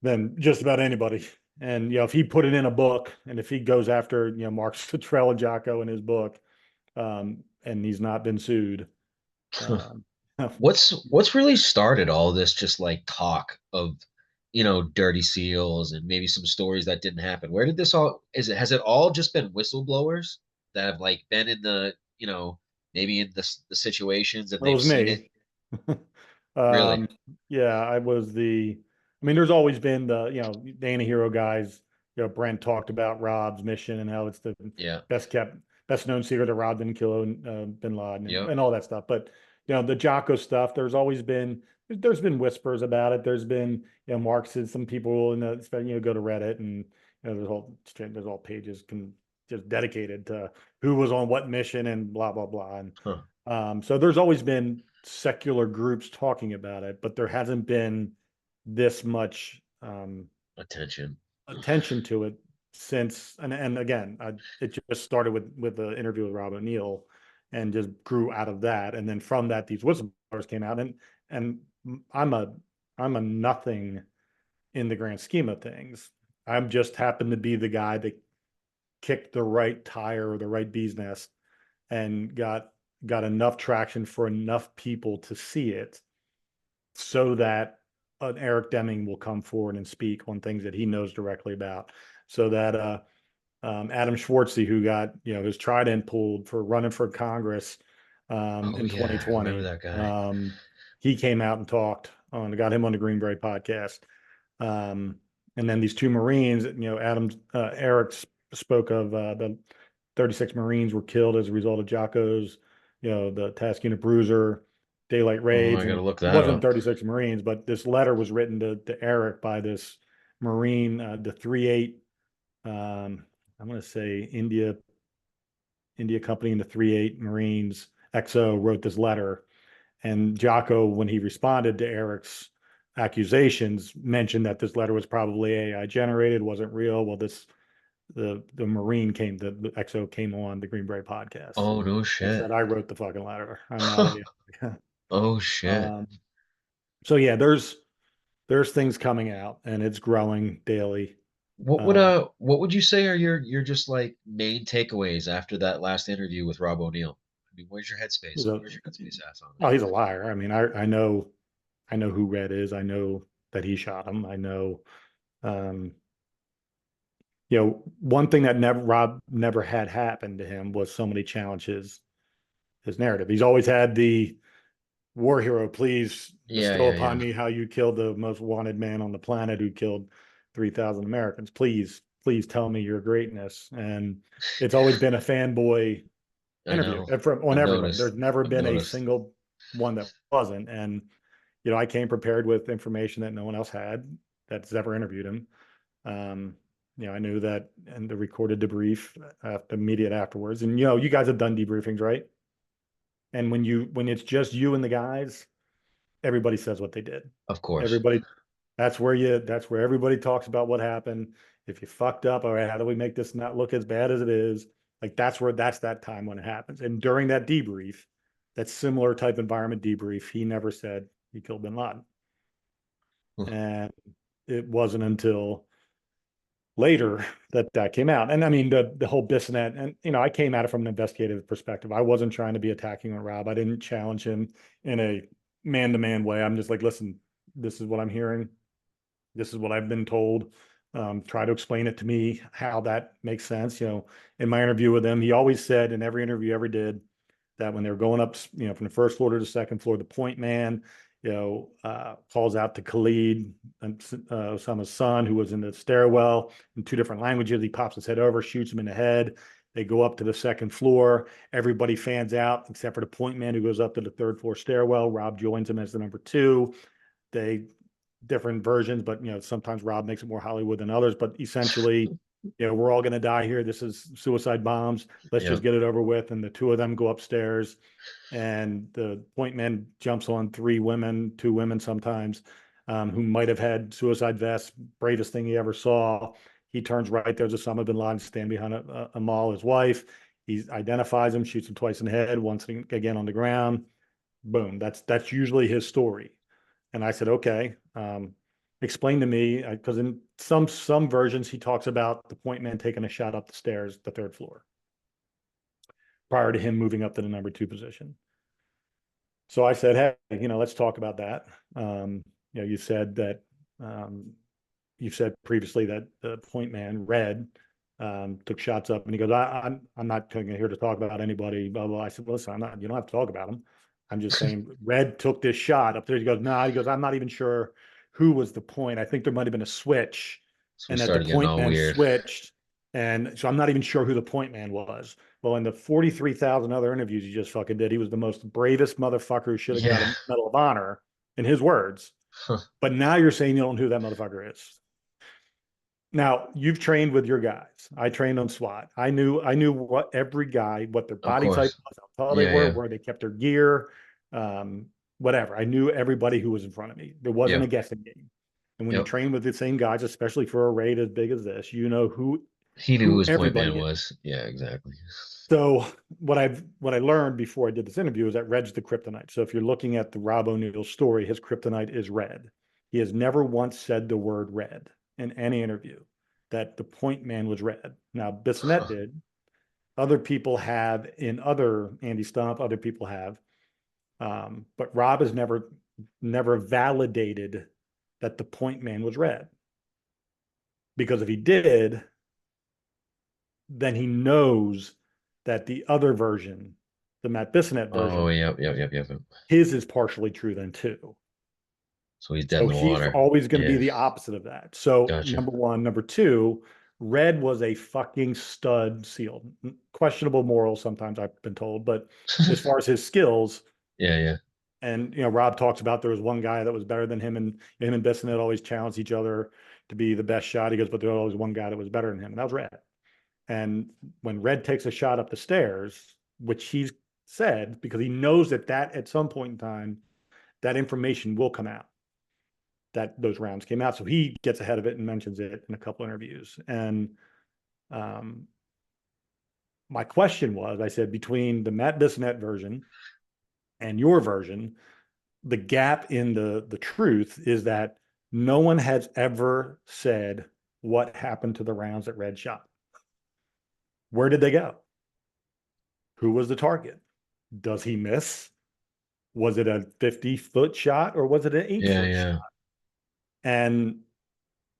than just about anybody. And if he put it in a book, and if he goes after Mark Cottrell and Jocko in his book, and he's not been sued, um, What's really started all this just like talk of dirty seals and maybe some stories that didn't happen? Where did this all has it all just been whistleblowers that have like been in the maybe in the situations and it they've was seen it? me. Really? Yeah, I was I mean, there's always been the anti-hero guys. Brent talked about Rob's mission and how it's the Yeah. best known secret that Rob didn't kill Bin Laden Yep. and all that stuff. But the Jocko stuff, there's been whispers about it. There's been Mark said some people go to Reddit and there's all pages just dedicated to who was on what mission and blah blah blah. And Huh. so there's always been secular groups talking about it, but there hasn't been this much Attention. attention to it since, and again, it just started with the interview with Rob O'Neill, and just grew out of that. And then from that, these whistleblowers came out, and I'm a nothing in the grand scheme of things. I'm just happened to be the guy that kicked the right tire or the right bee's nest and got enough traction for enough people to see it, so that an Eric Deming will come forward and speak on things that he knows directly about. So that Adam Schwartzy, who got his trident pulled for running for Congress Oh in yeah, I remember 2020, that guy. he came out and talked got him on the Greenberry podcast. And then these two Marines, Eric spoke of the 36 Marines were killed as a result of Jocko's, the task unit bruiser, daylight Oh, I raids. And gotta it look that wasn't up. 36 Marines, but this letter was written to Eric by this Marine, the 3-8, I'm going to say India company, and the 3-8 Marines, XO, wrote this letter. And Jocko, when he responded to Eric's accusations, mentioned that this letter was probably AI generated, wasn't real. Well, the Marine the XO came on the Greenberry podcast Oh no and shit. said, I wrote the fucking letter. I'm not AI. Oh shit. So yeah, there's things coming out, and it's growing daily. Uh, What would you say are your just like main takeaways after that last interview with Rob O'Neill? I mean, where's your headspace? he's a Where's your headspace at on it? oh, he's a liar. I mean, I know who Red is. I know that he shot him. I know, um, one thing that Rob never had happen to him was somebody challenge his narrative. He's always had the war hero, please Yeah, bestow yeah, upon yeah. me how you killed the most wanted man on the planet who killed 3,000 Americans. Please tell me your greatness. And it's always been a fanboy I interview know. on I've everybody. noticed. There's never I've been a noticed. single one that wasn't. And, I came prepared with information that no one else had that's ever interviewed him. Um, I knew that, and the recorded debrief immediate afterwards. And, you guys have done debriefings, right? And when it's just you and the guys, everybody says what they did. Of course. Everybody, that's where everybody talks about what happened. If you fucked up, all right, how do we make this not look as bad as it is? Like that's that time when it happens. And during that debrief, that similar type environment debrief, he never said he killed bin Laden. And it wasn't until later that came out. And I mean, the whole Bissonnette, and I came at it from an investigative perspective. I wasn't trying to be attacking on Rob. I didn't challenge him in a man-to-man way. I'm just like, listen, this is what I'm hearing. This is what I've been told. Try to explain it to me how that makes sense. In my interview with him, he always said, in every interview he ever did, that when they were going up, from the first floor to the second floor, the point man, calls out to Khalid, Osama's son, who was in the stairwell in two different languages. He pops his head over, shoots him in the head. They go up to the second floor. Everybody fans out except for the point man, who goes up to the third floor stairwell. Rob joins him as the number two. They different versions, but sometimes Rob makes it more Hollywood than others. But essentially, we're all going to die here. This is suicide bombs. Let's Yeah. just get it over with. And the two of them go upstairs, and the point man jumps on two women sometimes, who might have had suicide vests. Bravest thing he ever saw. He turns right. There's Osama bin Laden standing behind Amal, his wife. He identifies him, shoots him twice in the head, once again on the ground. Boom. That's usually his story. And I said, okay, explain to me, because in some versions, he talks about the point man taking a shot up the stairs, the third floor, prior to him moving up to the number two position. So I said, hey, let's talk about that. You said that, you've said previously that the point man, Red, took shots up, and he goes, I'm not here to talk about anybody, blah, blah. I said, listen, you don't have to talk about him. I'm just saying Red took this shot up there. He goes, nah, he goes, I'm not even sure who was the point. I think there might have been a switch, So we and that the started getting point all man weird. switched. And so I'm not even sure who the point man was. Well, in the 43,000 other interviews he just fucking did, he was the most bravest motherfucker who should have got Yeah. a Medal of Honor, in his words. But now you're saying you don't know who that motherfucker is. Now, you've trained with your guys. I trained on SWAT. I knew what every guy, what their Of body type course. was, how tall they Yeah, were, yeah. where they kept their gear, whatever. I knew everybody who was in front of me. There wasn't a Yep. guessing game. And when you Yep. train with the same guys, especially for a raid as big as this, you know who He knew who who his point man everybody is. was. Yeah, exactly. So what I learned before I did this interview is that Red's the kryptonite. So if you're looking at the Rob O'Neill story, his kryptonite is Red. He has never once said the word Red in any interview, that the point man was Red. Now Bissonnette did. Other people have in other Andy Stump, other people have. But Rob has never validated that the point man was Red. Because if he did, then he knows that the other version, the Matt Bissonnette Oh, version, yep. his is partially true then too. So he's dead in So the he's water. always going to be Yeah, the opposite of that. So gotcha. number one, number two, Red was a fucking stud SEAL. Questionable morals sometimes I've been told, but as far as his skills, Yeah. and Rob talks about there was one guy that was better than him, and him and Bissonnette always challenged each other to be the best shot. He goes, but there was always one guy that was better than him, and that was Red. And when Red takes a shot up the stairs, which he's said, because he knows that at some point in time, that information will come out, that those rounds came out. So he gets ahead of it and mentions it in a couple interviews. And my question was, I said, between the Matt Bissonnette version and your version, the gap in the truth is that no one has ever said what happened to the rounds that Red shot. Where did they go? Who was the target? Does he miss? Was it a 50-foot shot or was it an 8-foot shot? Yeah. And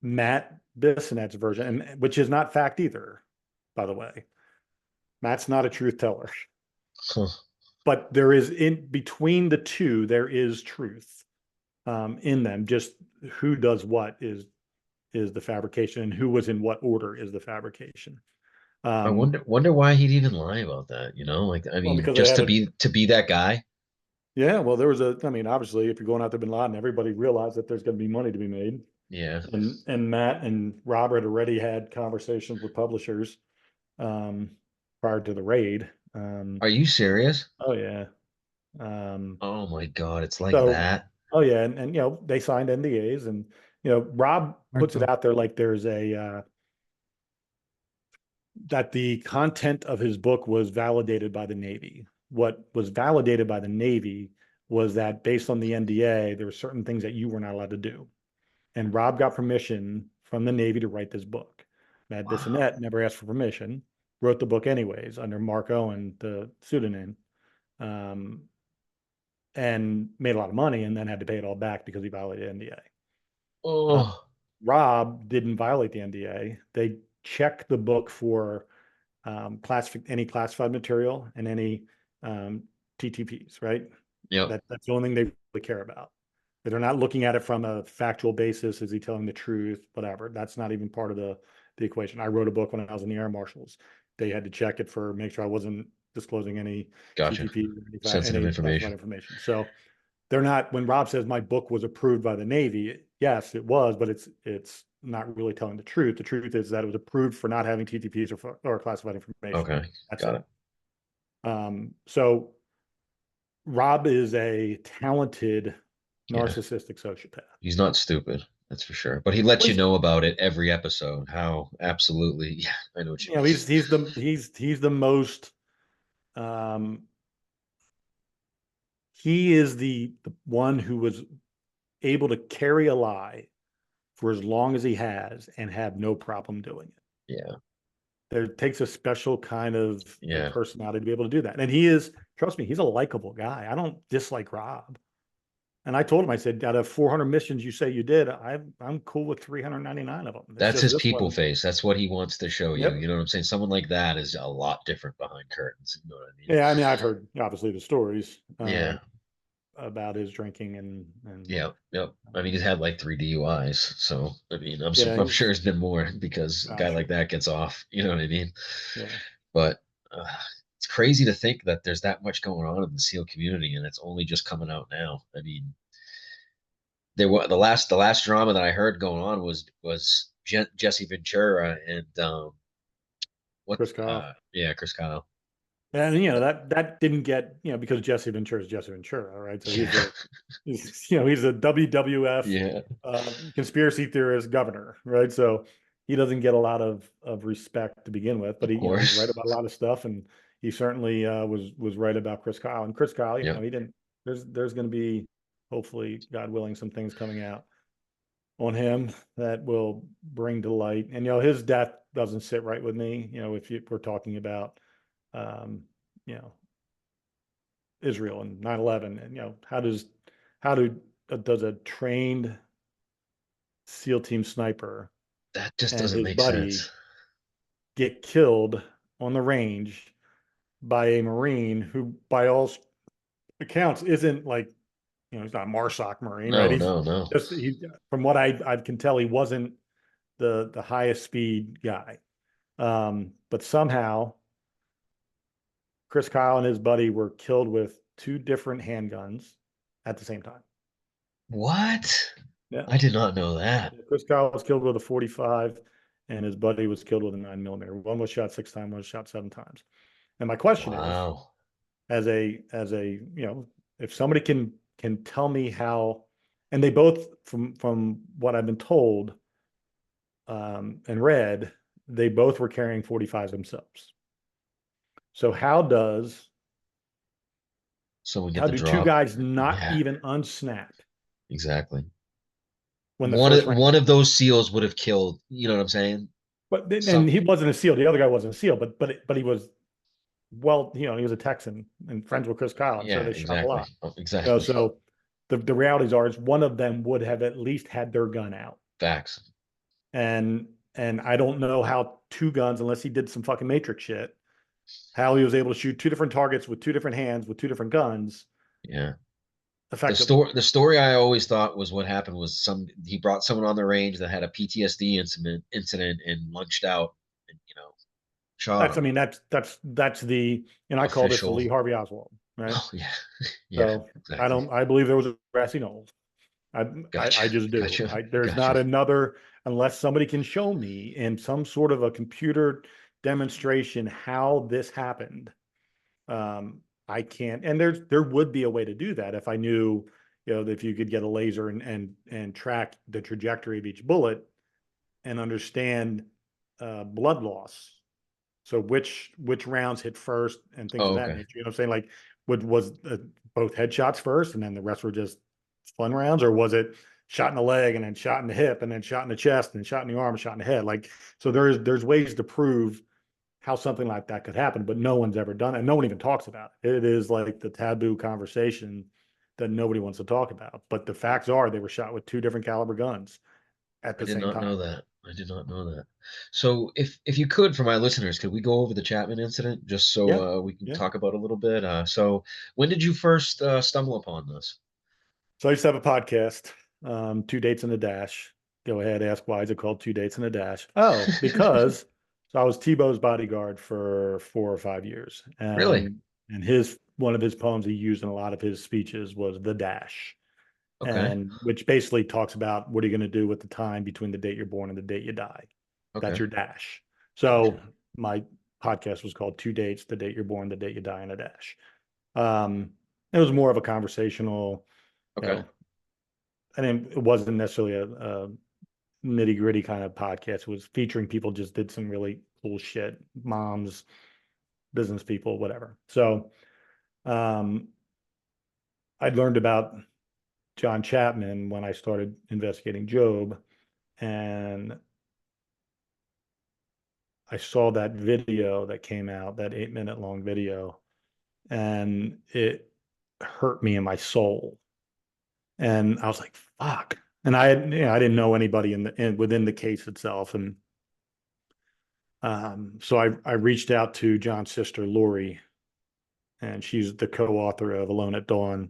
Matt Bissonnette's version, which is not fact either, by the way. Matt's not a truth teller. Huh. But there is, in between the two, there is truth in them. Just who does what is the fabrication, and who was in what order is the fabrication. I wonder why he'd even lie about that, Like, I Well, mean, because they just had to be that guy. yeah, well, there was obviously, if you're going after Bin Laden, everybody realized that there's going to be money to be made. Yeah. And Matt and Robert already had conversations with publishers prior to the raid. Are you serious? Oh yeah. Um, Oh my God, it's like so that. oh yeah, and they signed NDAs, and Rob puts it Marco. out there like there's a that the content of his book was validated by the Navy. What was validated by the Navy was that based on the NDA, there were certain things that you were not allowed to do. And Rob got permission from the Navy to write this book. Matt Wow. Bissonnette never asked for permission, wrote the book anyways under Mark Owen, the pseudonym, um, and made a lot of money and then had to pay it all back because he violated NDA. Oh, Rob didn't violate the NDA. They checked the book for any classified material and any TTPs, right? yep. That's the only thing they really care about. They're not looking at it from a factual basis. Is he telling the truth? Whatever. That's not even part of the equation. I wrote a book when I was in the Air Marshals. They had to check it for make sure I wasn't disclosing any Gotcha. TTP, Sensitive any classified information. information. So they're not. When Rob says my book was approved by the Navy, yes, it was, but it's not really telling the truth. The truth is that it was approved for not having TTPs or classified information. Okay, That's got it. it. So Rob is a talented Yeah, narcissistic sociopath. he's not stupid, that's for sure. But he lets Well, you know about it every episode. How absolutely, yeah, I know what you mean. he's the most he is the one who was able to carry a lie for as long as he has and have no problem doing it. Yeah, There takes a special kind of yeah. personality to be able to do that. And he is, trust me, he's a likable guy. I don't dislike Rob. And I told him, I said, out of 400 missions you say you did, I'm cool with 399 of them. It's That's just his this people one. face. That's what he wants to show you. Yep. You know what I'm saying? Someone like that is a lot different behind curtains. You know what I mean? Yeah, I mean, I've heard obviously the stories Yeah, about his drinking and yep. I mean, he's had like 3 DUIs, so I mean, yeah, I'm sure it's been more because a guy sure, like that gets off. You know what I mean? yeah. But uh, it's crazy to think that there's that much going on in the SEAL community, and it's only just coming out now. I mean, there was the last drama that I heard going on was Jesse Ventura and Chris Kyle. yeah, Chris Kyle. And that didn't get, because Jesse Ventura is Jesse Ventura, right? So Yeah, he's a WWF yeah, conspiracy theorist governor, right? So he doesn't get a lot of respect to begin with, but Of he's right course. about a lot of stuff, and he certainly was right about Chris Kyle. And Chris Kyle, Yep. he didn't. There's going to be, hopefully, God willing, some things coming out on him that will bring to light. And his death doesn't sit right with me. If we're talking about, um, you know, Israel and 9/11, and does a trained SEAL team sniper That just and doesn't his make buddy sense. get killed on the range by a Marine who, by all accounts, isn't like, he's not a MARSOC Marine, right? No, He's no, no. just, from what I can tell, he wasn't the highest speed guy. But somehow Chris Kyle and his buddy were killed with two different handguns at the same time. What? Yeah. I did not know that. Chris Kyle was killed with a 45 and his buddy was killed with a 9mm. One was shot 6 times, one was shot 7 times. And my question is, Wow. as a, if somebody can tell me how, and they both, from what I've been told, and read, they both were carrying 45s themselves. So Someone get how the do two drop. guys not Yeah, even unsnap exactly. when the first round? One of those SEALs would have killed, you know what I'm saying? But Some and he wasn't a SEAL. The other guy wasn't a SEAL, but he was, well, he was a Texan and friends with Chris Kyle. I'm sure yeah, they shot a exactly. lot. Oh, exactly. So the realities are is one of them would have at least had their gun out. Facts. And I don't know how two guns, unless he did some fucking Matrix shit, how he was able to shoot two different targets with two different hands with two different guns Yeah. effectively. The story I always thought was what happened was he brought someone on the range that had a PTSD incident and lunched out and shot That's, I him. mean, that's the, and I call this the Official. Lee Harvey Oswald, right? Oh yeah. Yeah, So exactly. I believe there was a grassy knoll. Gotcha. I just do. Gotcha. There's Gotcha. not another, unless somebody can show me in some sort of a computer demonstration how this happened. I can't, and there would be a way to do that if I knew, if you could get a laser and track the trajectory of each bullet and understand blood loss. So which rounds hit first and things of Oh, that okay. nature. You know what I'm saying? Like, was both headshots first and then the rest were just fun rounds, or was it shot in the leg and then shot in the hip and then shot in the chest and shot in the arm and shot in the head? Like, so there's ways to prove how something like that could happen, but no one's ever done it. And no one even talks about it. It is like the taboo conversation that nobody wants to talk about. But the facts are they were shot with two different caliber guns at I the did same not time. know that. I did not know that. So if you could, for my listeners, could we go over the Chapman incident just so Yeah. we can Yeah. talk about it a little bit? So when did you first stumble upon this? So I used to have a podcast, Two Dates and a Dash. Go ahead, ask why is it called Two Dates and a Dash? Oh, because so I was Tebow's bodyguard for 4 or 5 years. Really? And one of his poems he used in a lot of his speeches was The Dash. Okay. And which basically talks about what are you going to do with the time between the date you're born and the date you die. That's Okay. your dash. Gotcha. So my podcast was called Two Dates, the date you're born, the date you die, and a dash. Um, it was more of a conversational, you Okay. know, it wasn't necessarily a nitty gritty kind of podcast. It was featuring people just did some really cool shit, moms, business people, whatever. So um, I'd learned about John Chapman when I started investigating Job, and I saw that video that came out, that 8 minute long video, and it hurt me in my soul. And I was like, fuck. And I didn't know anybody within the case itself. And so I reached out to John's sister, Lori, and she's the co-author of Alone at Dawn,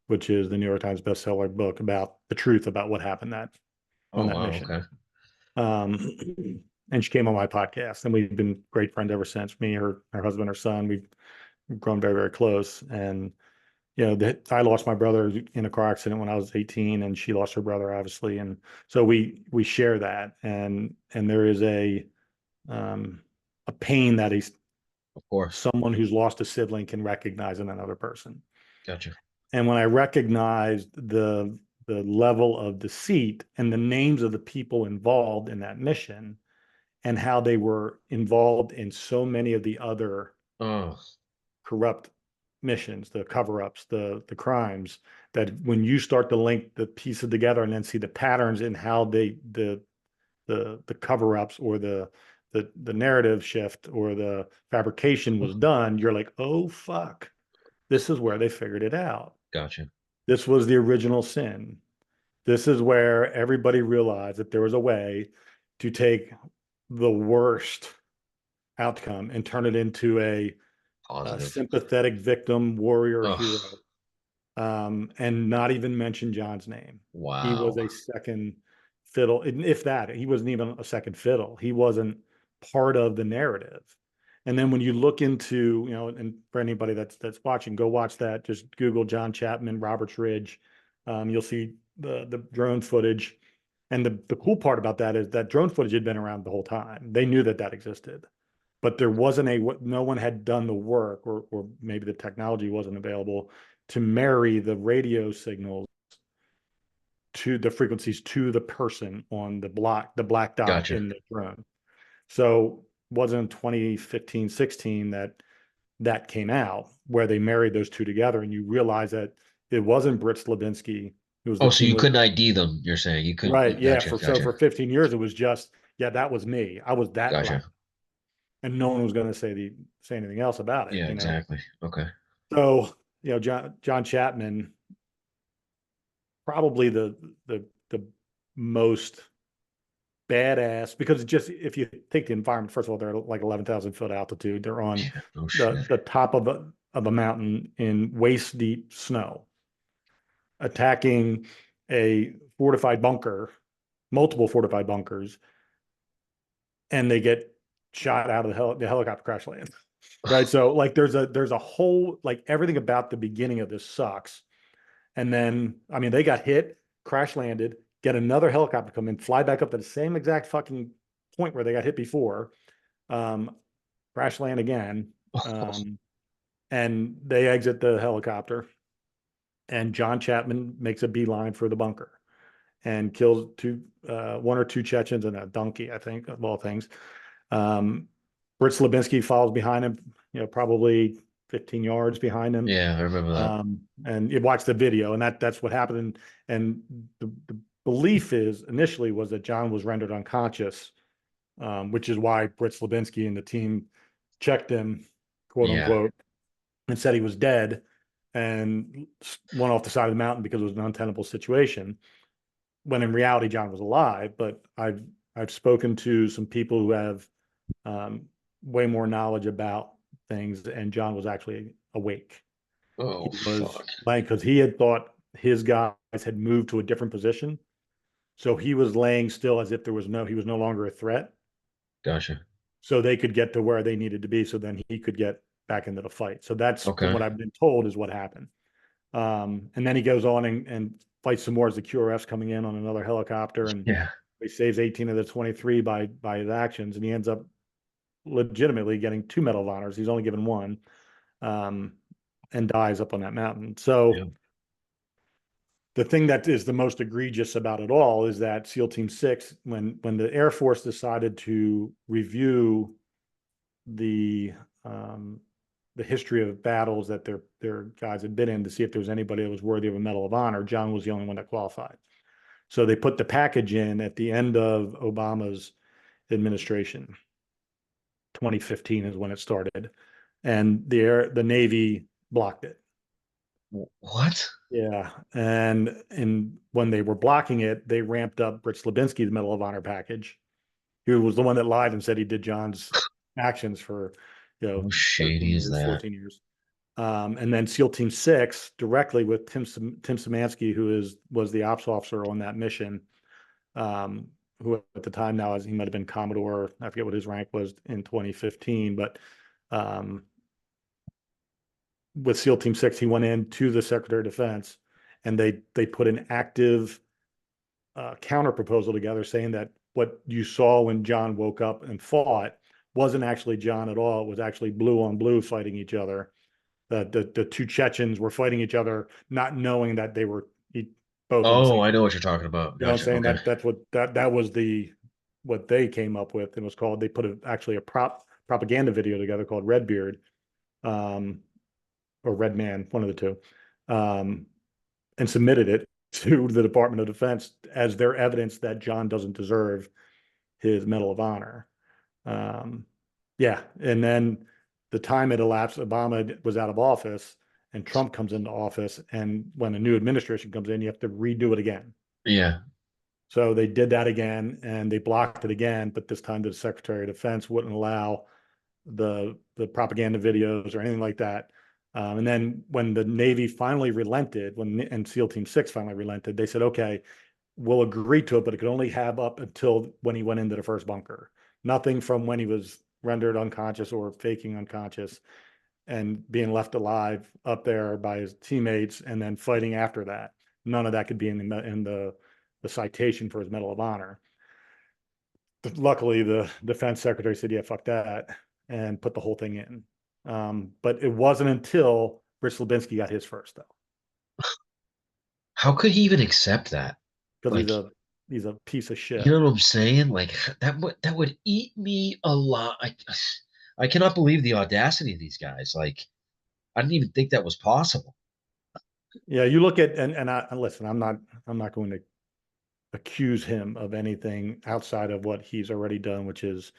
which is the New York Times bestseller book about the truth about what happened on Oh that wow. mission. Okay. And she came on my podcast, and we've been great friends ever since. Me, her husband, her son, we've grown very, very close. And I lost my brother in a car accident when I was 18, and she lost her brother, obviously. And so we share that, and there is a pain that Of course. someone who's lost a sibling can recognize in another person. Gotcha. And when I recognized the level of deceit and the names of the people involved in that mission, and how they were involved in so many of the other Oh, corrupt missions, the cover-ups, the crimes, that when you start to link the pieces together and then see the patterns in how the cover-ups or the narrative shift or the fabrication was done, you're like, oh fuck, this is where they figured it out. gotcha. This was the original sin. This is where everybody realized that there was a way to take the worst outcome and turn it into a Positive. sympathetic victim, warrior, hero, Oh, and not even mention John's name. He was wow. a second fiddle, if that. He wasn't even a second fiddle. He wasn't part of the narrative. And then when you look into, and for anybody that's watching, go watch that. Just Google John Chapman, Roberts Ridge. You'll see the drone footage. And the cool part about that is that drone footage had been around the whole time. They knew that existed, but there wasn't no one had done the work, or maybe the technology wasn't available to marry the radio signals to the frequencies to the person on the black dot Gotcha. in the drone. So wasn't 2015, 16 that came out where they married those two together, and you realize that it wasn't Britt Slabinski. It was the Oh, so team you with, couldn't ID them, you're saying. You couldn't, right. Yeah. gotcha, For gotcha, 15 years, it was just, yeah, that was me. I was that gotcha. black, and no one was going to say anything else about it, Yeah, exactly. Okay. So, John Chapman, probably the most badass, because just if you take the environment, first of all, they're like 11,000 foot altitude. They're on Yeah, no shit. the top of a mountain in waist deep snow, attacking a fortified bunker, multiple fortified bunkers, and they get shot out of the helicopter crash lands. Right. So like there's a whole, like, everything about the beginning of this sucks. And then, I mean, they got hit, crash landed, get another helicopter come in, fly back up to the same exact fucking point where they got hit before, um, crash land again, and they exit the helicopter. And John Chapman makes a beeline for the bunker and kills one or two Chechens and a donkey, I think, of all things. Britt Slabinski follows behind him, probably 15 yards behind him. Yeah, I remember that. And you watch the video, and that's what happened. And the belief initially was that John was rendered unconscious, which is why Britt Slabinski and the team checked him, quote Yeah. unquote, and said he was dead, and went off the side of the mountain because it was an untenable situation. When in reality, John was alive. But I've spoken to some people who have way more knowledge about things, and John was actually awake. Oh, He was fuck. laying, because he had thought his guys had moved to a different position. So he was laying still as if he was no longer a threat. Gotcha. So they could get to where they needed to be. So then he could get back into the fight. So that's Okay. what I've been told is what happened. And then he goes on and fights some more as the QRF's coming in on another helicopter, and Yeah. he saves 18 of the 23 by his actions. And he ends up legitimately getting 2 Medal of Honors. He's only given one, and dies up on that mountain. So Yeah. the thing that is the most egregious about it all is that SEAL Team 6, when the Air Force decided to review the history of battles that their guys had been in to see if there was anybody that was worthy of a Medal of Honor, John was the only one that qualified. So they put the package in at the end of Obama's administration. 2015 is when it started, and the Navy blocked it. What? Yeah, and when they were blocking it, they ramped up Britt Slabinski's Medal of Honor package, who was the one that lied and said he did John's actions for, How 13 shady is years, that? 14 years. And then SEAL Team 6 directly with Tim Szymanski, who was the ops officer on that mission, who at the time now, as he might have been Commodore, I forget what his rank was in 2015, but with SEAL Team 6, he went in to the Secretary of Defense, and they put an active counter proposal together saying that what you saw when John woke up and fought wasn't actually John at all. It was actually blue on blue fighting each other. The two Chechens were fighting each other, not knowing that they were both in the Oh, same. I know what you're talking about. You know what I'm Gotcha. saying? Okay. That was the what they came up with. It was called, they put actually a propaganda video together called Redbeard, or Red Man, one of the two, and submitted it to the Department of Defense as their evidence that John doesn't deserve his Medal of Honor. Yeah, and then the time had elapsed. Obama was out of office, and Trump comes into office. And when a new administration comes in, you have to redo it again. Yeah. So they did that again, and they blocked it again. But this time, the Secretary of Defense wouldn't allow the propaganda videos or anything like that. And then when the Navy finally relented, and SEAL Team 6 finally relented, they said, okay, we'll agree to it, but it could only have up until when he went into the first bunker. Nothing from when he was rendered unconscious or faking unconscious and being left alive up there by his teammates and then fighting after that. None of that could be in the citation for his Medal of Honor. But luckily, the defense secretary said, yeah, fuck that, and put the whole thing in. But it wasn't until Rich Lubinsky got his first, though. How could he even accept that? Because Like, he's a piece of shit. you know what I'm saying? Like that would eat me alive. I cannot believe the audacity of these guys. Like, I didn't even think that was possible. Yeah, you look at and listen, I'm not going to accuse him of anything outside of what he's already done, which is,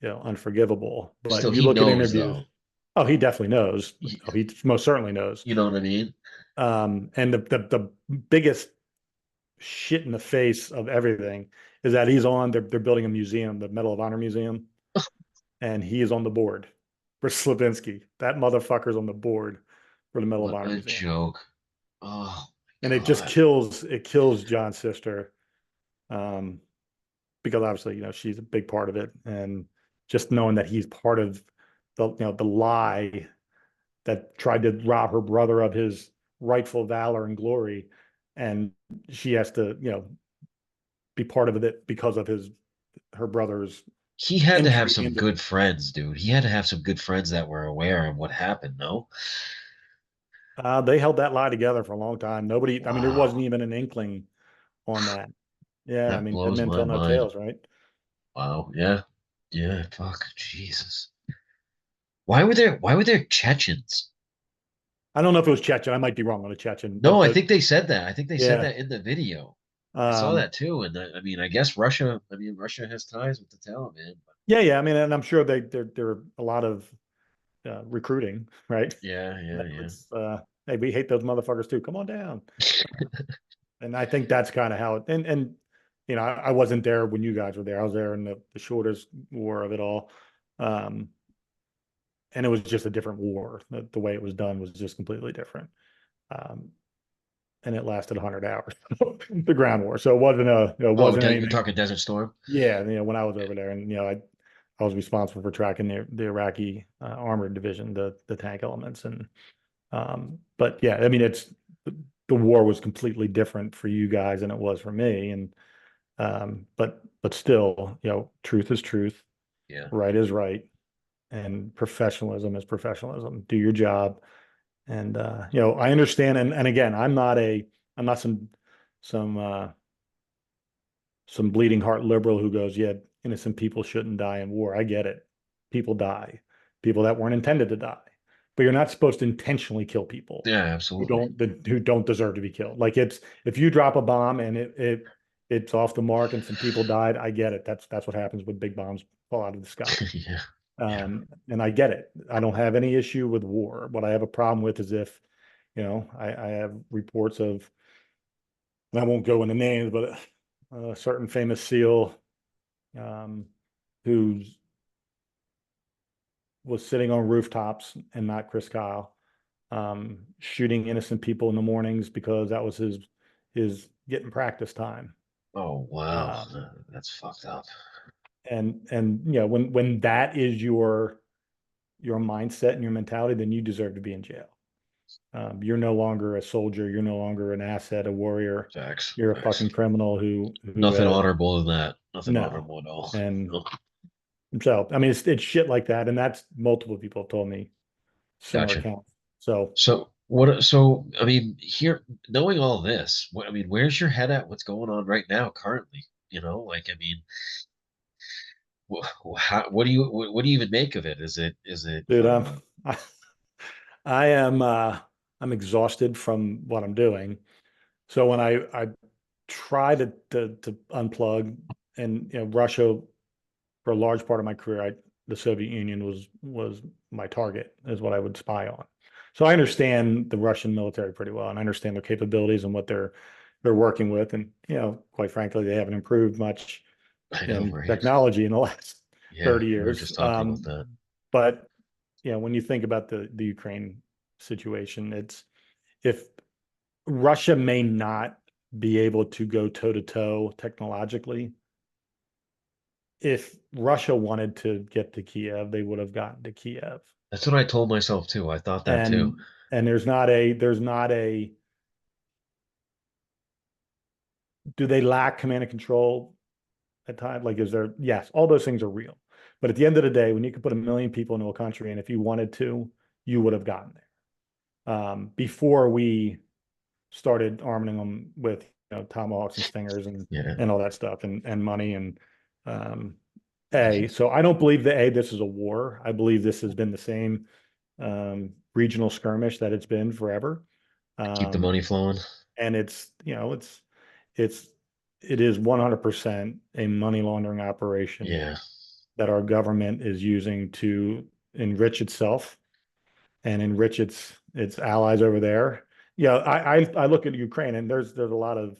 unforgivable. But Still, you he look at knows interviews. though. Oh, he definitely knows. He- Oh, he most certainly knows. you know what I mean? And the biggest shit in the face of everything is that they're building a museum, the Medal of Honor Museum, and he is on the board for Slavinsky. That motherfucker's on the board for the Medal of What Honor a Museum. joke. Oh And my God. it kills John's sister. Um, because obviously, she's a big part of it. And just knowing that he's part of the lie that tried to rob her brother of his rightful valor and glory. And she has to, be part of it because of her brother's He had to have entry some into. good friends, dude. He had to have some good friends that were aware of what happened, no? They held that lie together for a long time. Nobody, I mean, there wasn't Wow. even an inkling on that. Yeah, I That mean, dead blows men my tell no mind. tales, right? Wow. Yeah. Yeah. Fuck. Jesus. Why were there Chechens? I don't know if it was Chechen. I might be wrong on the Chechen, No, but I think they said that. I think they said yeah, that in the video. I saw um, that too. And I mean, I guess Russia, I mean, Russia has ties with the Taliban. But yeah. I mean, and I'm sure there are a lot of recruiting, right? yeah, yeah, yeah. It's hey, we hate those motherfuckers too. Come on down. And I think that's kind of how it. And I wasn't there when you guys were there. I was there in the shortest war of it all. Um, and it was just a different war. The way it was done was just completely different. Um, and it lasted 100 hours, the ground war. So it Oh, wasn't you're anything. talking Desert Storm? Yeah, when I was Yeah. over there, and I was responsible for tracking the Iraqi armored division, the tank elements, and but yeah, I mean, the war was completely different for you guys than it was for me, and but still, truth is truth, Yeah. right is right, and professionalism is professionalism. Do your job. And I understand, and again, I'm not some some bleeding heart liberal who goes, yeah, innocent people shouldn't die in war. I get it. People die, people that weren't intended to die, but you're not supposed to intentionally kill people Yeah, absolutely. who don't deserve to be killed. Like, it's, if you drop a bomb and it's off the mark and some people died, I get it. That's what happens when big bombs fall out of the sky. Yeah. Yeah. And I get it. I don't have any issue with war. What I have a problem with is if, I have reports of, and I won't go into names, but a certain famous SEAL um, who was sitting on rooftops, and not Chris Kyle, shooting innocent people in the mornings because that was his getting practice time. Oh, wow. Um, That's fucked up. and when that is your mindset and your mentality, then you deserve to be in jail. You're no longer a soldier. You're no longer an asset, a warrior. Facts. You're a Facts. fucking criminal who Nothing has honorable in that. Nothing no. honorable at all. And No. so, I mean, it's shit like that, and that's multiple people have told me similar Gotcha. accounts. So, So what? So I mean, here, knowing all this, I mean, where's your head at? What's going on right now, currently? Like I mean, What do you even make of it? Is it Dude, I, I am I'm exhausted from what I'm doing. So when I try to unplug, and Russia, for a large part of my career, the Soviet Union was my target, is what I would spy on. So I understand the Russian military pretty well, and I understand their capabilities and what they're working with. And quite frankly, they haven't improved much I know, in right? technology in the last Yeah, 30 we were years. just talking about that. But when you think about the Ukraine situation, it's if Russia may not be able to go toe to toe technologically. If Russia wanted to get to Kiev, they would have gotten to Kiev. That's what I told myself too. I thought that too. And there's not a do they lack command and control at times? Like, is there? Yes, all those things are real. But at the end of the day, when you could put 1 million people into a country, and if you wanted to, you would have gotten there. Before we started arming them with tomahawks and stingers Yeah, and all that stuff, and money, and um, so I don't believe that this is a war. I believe this has been the same regional skirmish that it's been forever. keep the Um, money flowing. and it's it is 100% a money laundering operation Yeah, that our government is using to enrich itself and enrich its allies over there. Yeah, I look at Ukraine, and there's a lot of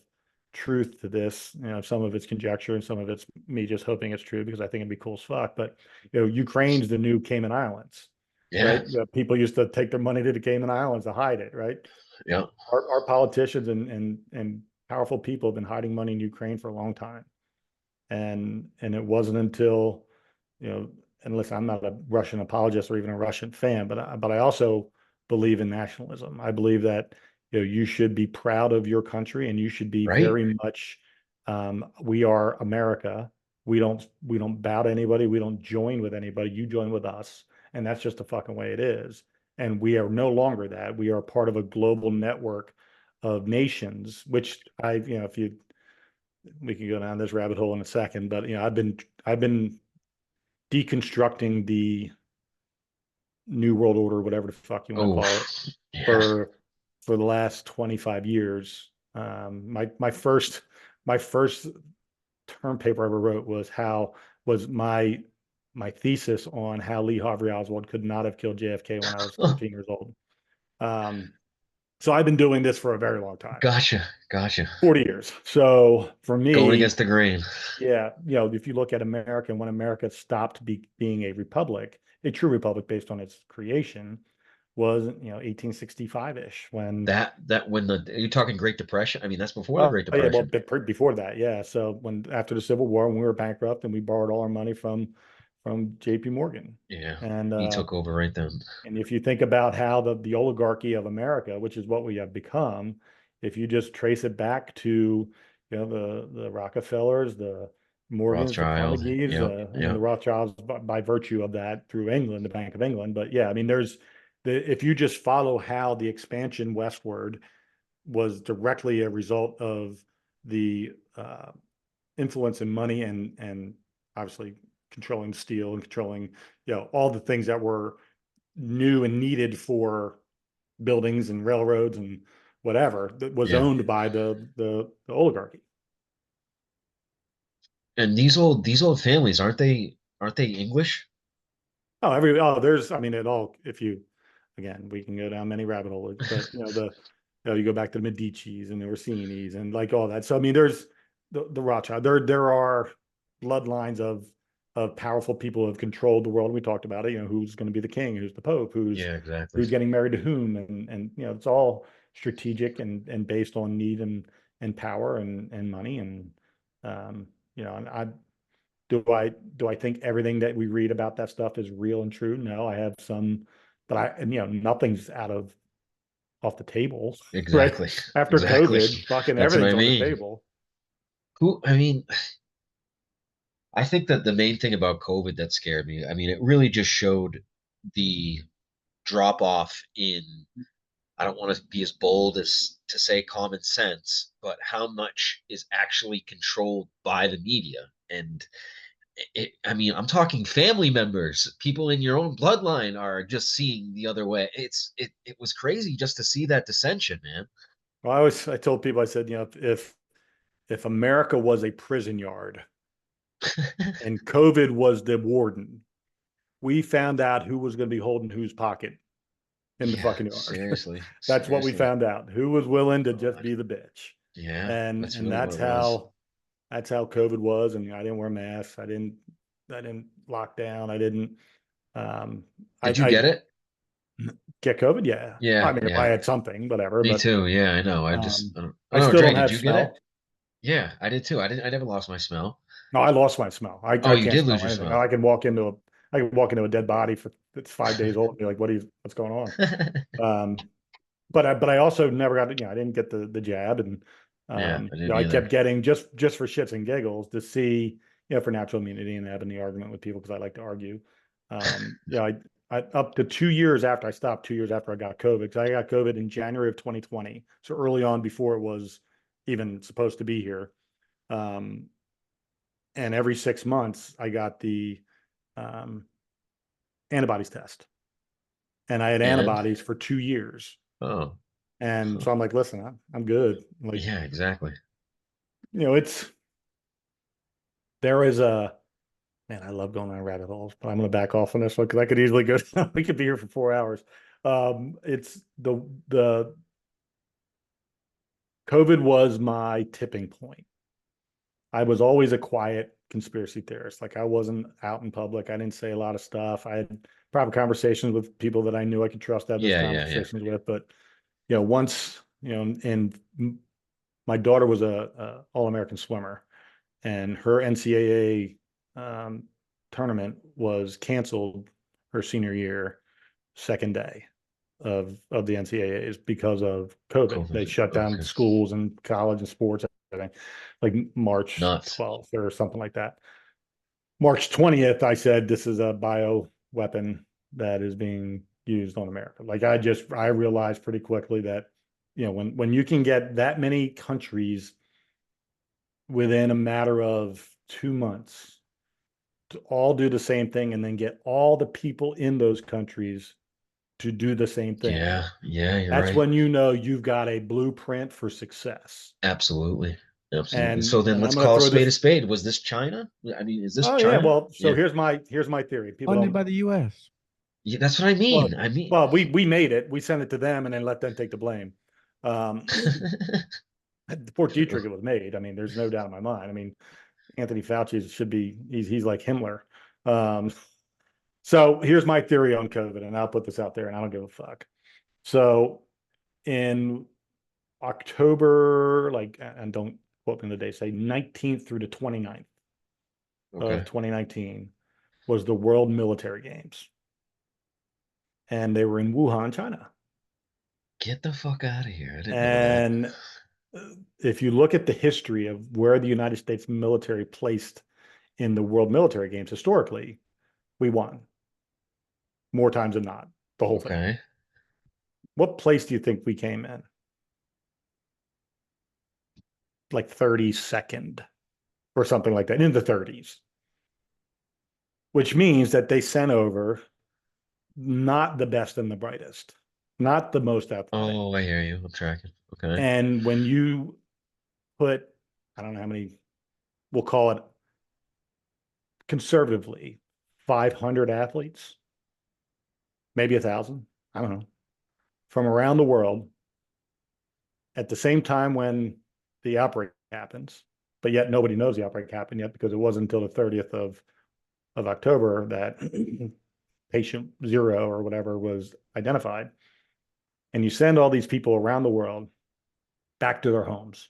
truth to this. Some of it's conjecture and some of it's me just hoping it's true because I think it'd be cool as fuck. But Ukraine's the new Cayman Islands, yeah, right? People used to take their money to the Cayman Islands to hide it, right? yeah. Our politicians and powerful people have been hiding money in Ukraine for a long time, and it wasn't until you know, and listen, I'm not a Russian apologist or even a Russian fan, but I also believe in nationalism. I believe that you should be proud of your country, and you should be Right? very much. We are America. We don't bow to anybody. We don't join with anybody. You join with us, and that's just the fucking way it is. And we are no longer that. We are part of a global network of nations, which if you we can go down this rabbit hole in a second, but I've been deconstructing the new world order, whatever the fuck you want to Oh, call it, yeah. for the last 25 years. My first term paper I ever wrote was my thesis on how Lee Harvey Oswald could not have killed JFK when I was 13 years old. Um, so I've been doing this for a very long time, Gotcha, gotcha. 40 years. So for Going me, against the grain. yeah, if you look at America, when America stopped being a republic, a true republic based on its creation, was 1865-ish, when That when are you talking Great Depression? I mean, that's before the oh Great yeah, well, Depression. before that, yeah. So when after the Civil War, when we were bankrupt and we borrowed all our money from J.P. Morgan, Yeah, and he uh, took over right then. and if you think about how the oligarchy of America, which is what we have become, if you just trace it back to the Rockefellers, the Morgans, the Rothschild. Carnegies, Yep, and then the yep. Rothschilds by virtue of that through England, the Bank of England. But yeah, I mean, if you just follow how the expansion westward was directly a result of the influence and money and obviously controlling steel and controlling all the things that were new and needed for buildings and railroads and whatever, that was Yeah. owned by the oligarchy. And these old families, aren't they English? There's, I mean, it all, if you, again, we can go down many rabbit holes, but you go back to the Medici's and the Orsini's and like all that. So I mean, there's the Rothschild. There are bloodlines of powerful people who have controlled the world. We talked about it. Who's going to be the king, who's the pope, who's Yeah, exactly. who's getting married to whom, and it's all strategic and based on need and power and money and I do I think everything that we read about that stuff is real and true? No, I have some, but nothing's out of off the table, right? Exactly. After Exactly. COVID, fucking That's what everything's I on the mean. table. I mean, I think that the main thing about COVID that scared me, I mean, it really just showed the drop off in, I don't want to be as bold as to say common sense, but how much is actually controlled by the media. And I mean, I'm talking family members, people in your own bloodline are just seeing the other way. It was crazy just to see that dissension, man. Well, I told people, I said, if America was a prison yard and COVID was the warden, we found out who was going to be holding whose pocket in the Yeah, fucking yard. seriously, That's what we seriously. found out. Who was willing to just God. be the bitch. Yeah, And that's really what it was. that's how COVID was. And I didn't wear masks. I didn't lock down. I didn't Did you I get it? get COVID. Yeah. I Yeah, mean, if I yeah. had something, whatever, Me but too. Yeah, I know. um I I don't know, still Dre, don't did have you get it? smell. Yeah, I did too. I never lost my smell. No, I lost my smell. Oh, I you can't did lose smell your anything. smell. I can walk into a dead body that's 5 days old and be like, what's going on? Um, but I also never got, I didn't get the jab, and Yeah, I didn't I either. kept getting just for shits and giggles to see, for natural immunity and having the argument with people because I like to argue. I up to 2 years after I stopped, 2 years after I got COVID, because I got COVID in January of 2020, so early on before it was even supposed to be here. Um, and every 6 months I got the um, antibodies test, and I had And antibodies for 2 years. oh, And huh. so I'm like, listen, I'm good. Like, Yeah, exactly. it's there is a man. I love going down rabbit holes, but I'm going to back off on this one because I could easily go. We could be here for 4 hours. It's the COVID was my tipping point. I was always a quiet conspiracy theorist. Like, I wasn't out in public. I didn't say a lot of stuff. I had private conversations with people that I knew I could trust to have those Yeah, yeah, yeah. conversations with. But once and my daughter was a All-American swimmer, and her NCAA tournament was canceled her senior year, second day of the NCAAs because of COVID. They COVID. shut down Okay. schools and college and sports, everything, like March Nuts. 12th or something like that. March 20th, I said, this is a bio weapon that is being used on America. Like, I realized pretty quickly that, when you can get that many countries within a matter of 2 months to all do the same thing, and then get all the people in those countries to do the same thing, Yeah, yeah, you're that's right. when you know you've got a blueprint for success. Absolutely. Absolutely. So And then I'm let's going to call a throw spade a this. spade. Was this China? I mean, is this Oh yeah, China? well, so Yeah. here's my theory. People Funded don't. by the U.S. Yeah, that's what I Well, mean. I mean, we made it. We sent it to them and then let them take the blame. Um, Fort true. Detrick, it was made. I mean, there's no doubt in my mind. I mean, Anthony Fauci should be. He's like Himmler. Um, so here's my theory on COVID, and I'll put this out there, and I don't give a fuck. So in October, like, and don't quote me on the day, say 19th through the 29th of Okay. 2019 was the World Military Games, and they were in Wuhan, China. Get the fuck out of here. I didn't know that. And if you look at the history of where the United States military placed in the World Military Games historically, we won more times than not, the whole thing. Okay. What place do you think we came in? Like 32nd or something like that, in the 30s, which means that they sent over not the best and the brightest, not the most athletic. Oh, I hear you. I'm tracking. Okay. And when you put, I don't know how many, we'll call it conservatively, 500 athletes, maybe 1,000, I don't know, from around the world at the same time when the outbreak happens, but yet nobody knows the outbreak happened yet because it wasn't until the 30th of October that patient zero or whatever was identified. And you send all these people around the world back to their homes,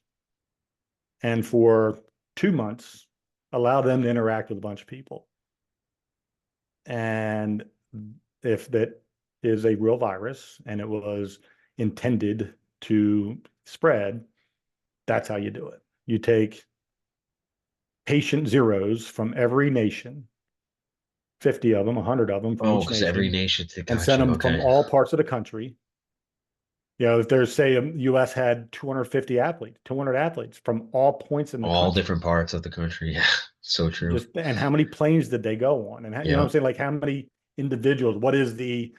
and for 2 months, allow them to interact with a bunch of people. And if that is a real virus and it was intended to spread, that's how you do it. You take patient zeros from every nation, 50 of them, 100 of them from Oh, each because every nation, nation and got send you. them from Okay. all parts of the country. If there's, say, US had 250 athletes, 200 athletes from all points in the All country. different parts of the country. Yeah. So true. Just, and how many planes did they go on? And you know what I'm saying? Like how many individuals, what is the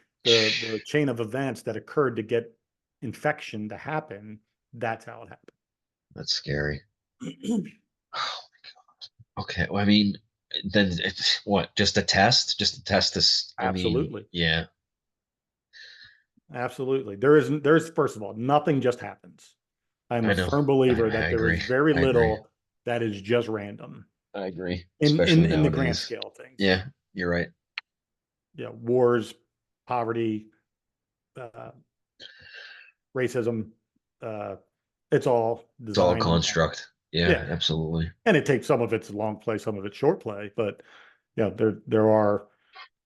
chain of events that occurred to get infection to happen? That's how it happened. That's scary. Oh, okay. Well, I mean, then it's what? Just a test? Just to test this? I mean, Absolutely. yeah. Absolutely. There's first of all, nothing just happens. I'm I a know. firm I believer that there is agree. very I agree. little that is just random I agree. in Especially in the grand nowadays. scale of things. Yeah, you're right. Yeah, wars, poverty, uh, racism, uh, it's all It's all a designed and construct. Yeah, yeah, absolutely. and it takes some of it's long play, some of it's short play, but you know, there are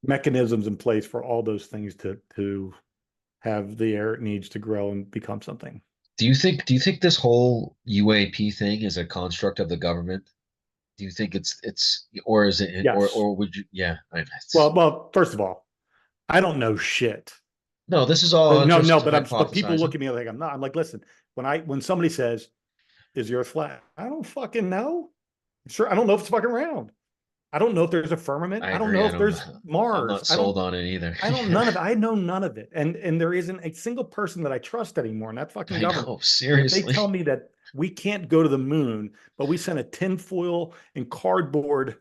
mechanisms in place for all those things to have the air it needs to grow and become something. Do you think this whole UAP thing is a construct of the government? Do you think it's or is it Yes. or would you yeah, Well, first of all, I don't know shit. no, this is all No, just but people look hypothesizing. at me like I'm not. I'm like, listen, when somebody says, "Is the Earth flat?" I don't fucking know. Sure, I don't know if it's fucking round. I don't know if there's a firmament. I I don't agree. know if there's I'm Mars. not sold on it either. I don't none of it. I know none of it. And there isn't a single person that I trust anymore in that fucking I government. know, And if they seriously. tell me that we can't go to the moon, but we sent a tinfoil and cardboard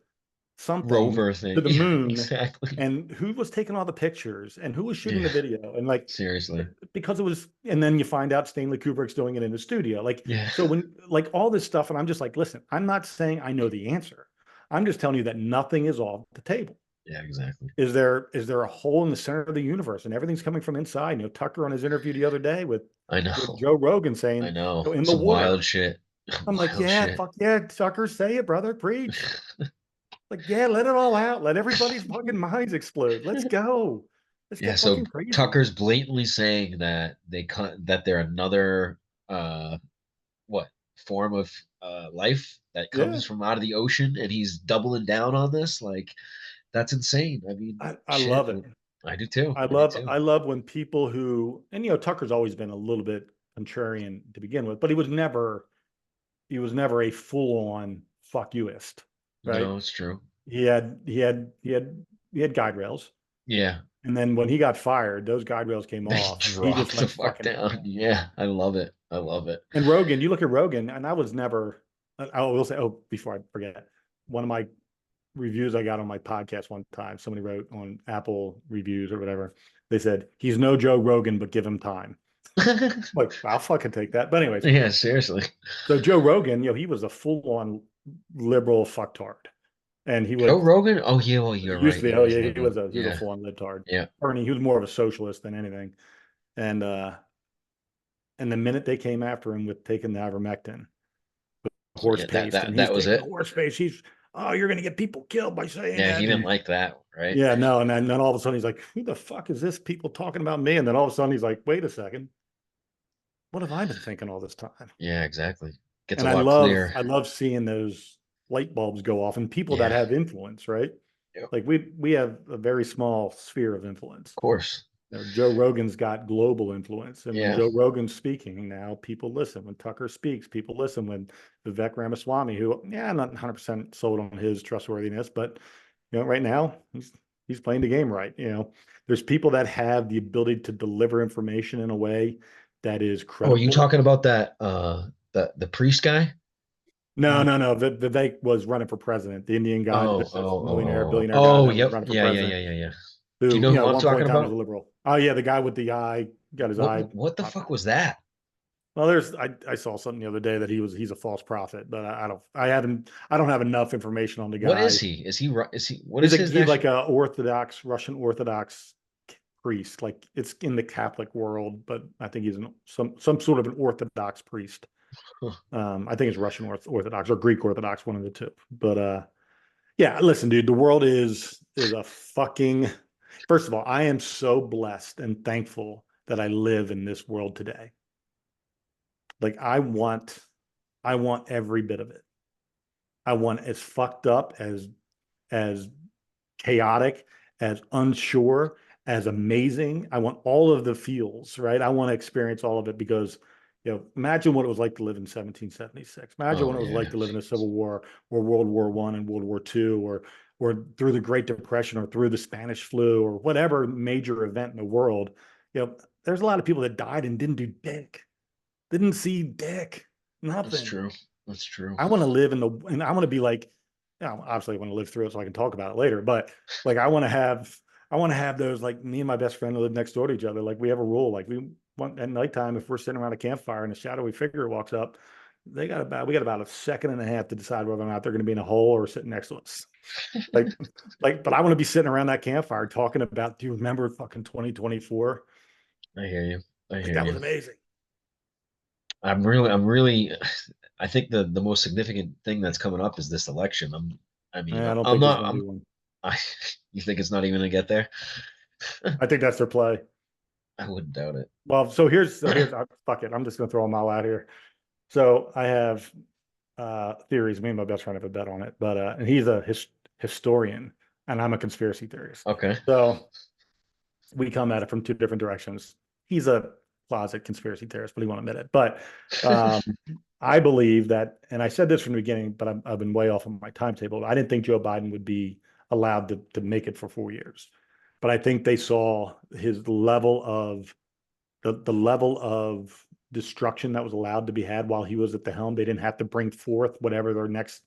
something Rover to thing. the Yeah, moon, exactly. and who was taking all the pictures and who was shooting Yeah, the video, and like seriously. because it was, and then you find out Stanley Kubrick's doing it in the studio, like Yeah. so when like all this stuff, and I'm just like, listen, I'm not saying I know the answer. I'm just telling you that nothing is off the table. Yeah, exactly. Is there a hole in the center of the universe and everything's coming from inside? You know, Tucker on his interview the other day I with know. Joe Rogan I saying, know. you know, in the Some water. wild shit. I'm like, Wild yeah, shit. fuck yeah, Tucker, say it, brother, preach. Like, yeah, let it all out. Let everybody's fucking minds explode. Let's go. Let's Yeah, get so fucking crazy. Tucker's blatantly saying that that they're another uh what form of life that Yeah, comes from out of the ocean, and he's doubling down on this. Like, that's insane. I mean, I shit. love it. I do too. I I do love too. I love when people who, and you know, Tucker's always been a little bit contrarian to begin with, but he was never a full-on fuck youist, right? No, it's true. He had guide rails. Yeah. And then when he got fired, those guide rails came They off and he just dropped the went fuck fucking down. ham. Yeah, I love it. I love it. And Rogan, you look at Rogan, and I was never, I will say, oh, before I forget, one of my reviews I got on my podcast one time, somebody wrote on Apple reviews or whatever. They said, he's no Joe Rogan, but give him time. Like, I'll fucking take that. But anyways, Yeah, seriously. so Joe Rogan, you know, he was a full-on liberal fucktard. And he Joe would Rogan? Oh yeah, well, you're used right. to be, Yeah, oh his yeah, name. he was a Yeah, full-on libtard. yeah. Or he was more of a socialist than anything. And the minute they came after him with taking the ivermectin, horse Yeah, that paste, and that he's that was taking the it. horse paste, oh, you're gonna get people killed by saying Yeah, that. he didn't And like that, right? yeah, no, and then all of a sudden he's like, who the fuck is this people talking about me? And then all of a sudden he's like, wait a second, what have I been thinking all this time? Yeah, exactly. Gets a And I lot love clearer. I love seeing those light bulbs go off and people that Yeah, have influence, right? yeah, of Like we have a very small sphere of influence. course. You know, Joe Rogan's got global influence. And when Yeah. Joe Rogan's speaking now, people listen. When Tucker speaks, people listen. When Vivek Ramaswamy, who, yeah, I'm not 100% sold on his trustworthiness, but, you know, right now he's playing the game right. You know, there's people that have the ability to deliver information in a way that is Oh, are you credible. talking about that the priest guy? No, no, no. Vivek was running for president. The Indian guy, the Oh, business oh, oh, millionaire, oh, billionaire guy oh, that was yep. running for Yeah, yeah, yeah, president, yeah, yeah. Do you who, know you know, who at I'm one point talking in time was a about? liberal. Oh yeah, the guy with the eye, got his eye What the popped fuck out. was that? Well, I saw something the other day that he's a false prophet, but I don't have enough information on the What is guy. he? Is he what is his He's like national? a Russian Orthodox priest, like it's in the Catholic world, but I think he's some sort of an Orthodox priest. Huh. I think it's Russian Orthodox or Greek Orthodox, one of the two. But yeah, listen, dude, the world is a fucking. First of all, I am so blessed and thankful that I live in this world today. Like I want every bit of it. I want as fucked up, as chaotic, as unsure, as amazing. I want all of the feels, right? I want to experience all of it because, imagine what it was like to live in 1776. Imagine Oh what it was yeah. like to live in a Civil War or World War I and World War II or through the Great Depression or through the Spanish flu or whatever major event in the world. There's a lot of people that died and didn't do dick, didn't see dick, That's nothing. true. That's true. I want to live and I want to be like, obviously I want to live through it so I can talk about it later, but like I want to have those, like me and my best friend who live next door to each other. Like we have a rule, like we want at nighttime, if we're sitting around a campfire and a shadowy figure walks up, we got about a second and a half to decide whether or not they're going to be in a hole or sitting next to us. Like, but I want to be sitting around that campfire talking about, do you remember fucking 2024? I hear you. I Like hear that you. was amazing. I'm really, I think the most significant thing that's coming up is this election. I mean, I don't I'm think there's not, going to be one. I, you think it's not even gonna get there? I think that's their play. I wouldn't doubt it. Well, fuck it. I'm just going to throw them all out here. So I have theories. Me and my best friend have a bet on it, but and he's a historian, and I'm a conspiracy theorist. Okay. So we come at it from two different directions. He's a closet conspiracy theorist, but he won't admit it. But um, I believe that, and I said this from the beginning, but I've been way off on my timetable. I didn't think Joe Biden would be allowed to make it for 4 years, but I think they saw his level of the level of destruction that was allowed to be had while he was at the helm. They didn't have to bring forth whatever their next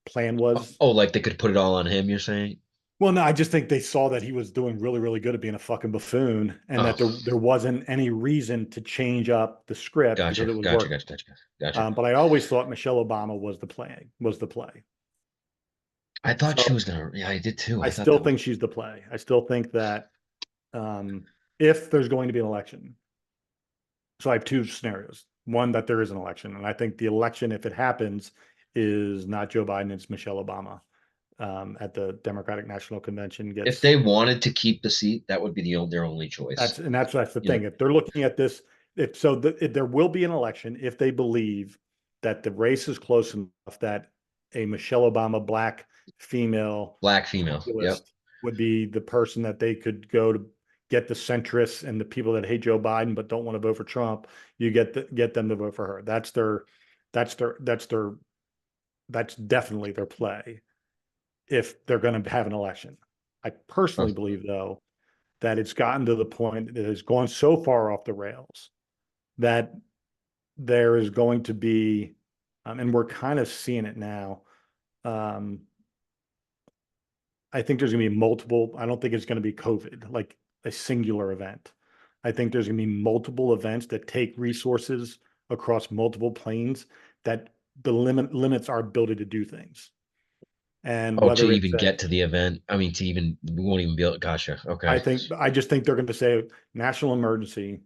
plan was. Oh, like they could put it all on him, you're saying? Well, no, I just think they saw that he was doing really, really good at being a fucking buffoon, and Oh, that there wasn't any reason to change up the script because gotcha, it was gotcha, working. gotcha, gotcha, gotcha. But I always thought Michelle Obama was the play. Was the play. I thought she So was gonna, yeah, I did too. I I thought still that was, think she's the play. I still think that um, if there's going to be an election, so I have two scenarios. One, that there is an election, and I think the election, if it happens, is not Joe Biden, it's Michelle Obama at the Democratic National Convention. if Gets they wanted to keep the seat, that would be their only choice. that's the You know, thing. If they're looking at this, if there will be an election if they believe that the race is close enough that a Michelle Obama black female black female. Yep. populist would be the person that they could go to get the centrists and the people that hate Joe Biden but don't want to vote for Trump. You get them to vote for her. That's definitely their play if they're going to have an election. I Huh. personally believe though that it's gotten to the point that it has gone so far off the rails that there is going to be, and we're kind of seeing it now. Um, I think there's going to be multiple. I don't think it's going to be COVID, like a singular event. I think there's going to be multiple events that take resources across multiple planes that the limits our ability to do things. And Oh, to whether it's even get to the event, I mean, to even we won't even be able. Gotcha. Okay. I just think they're going to say national emergency.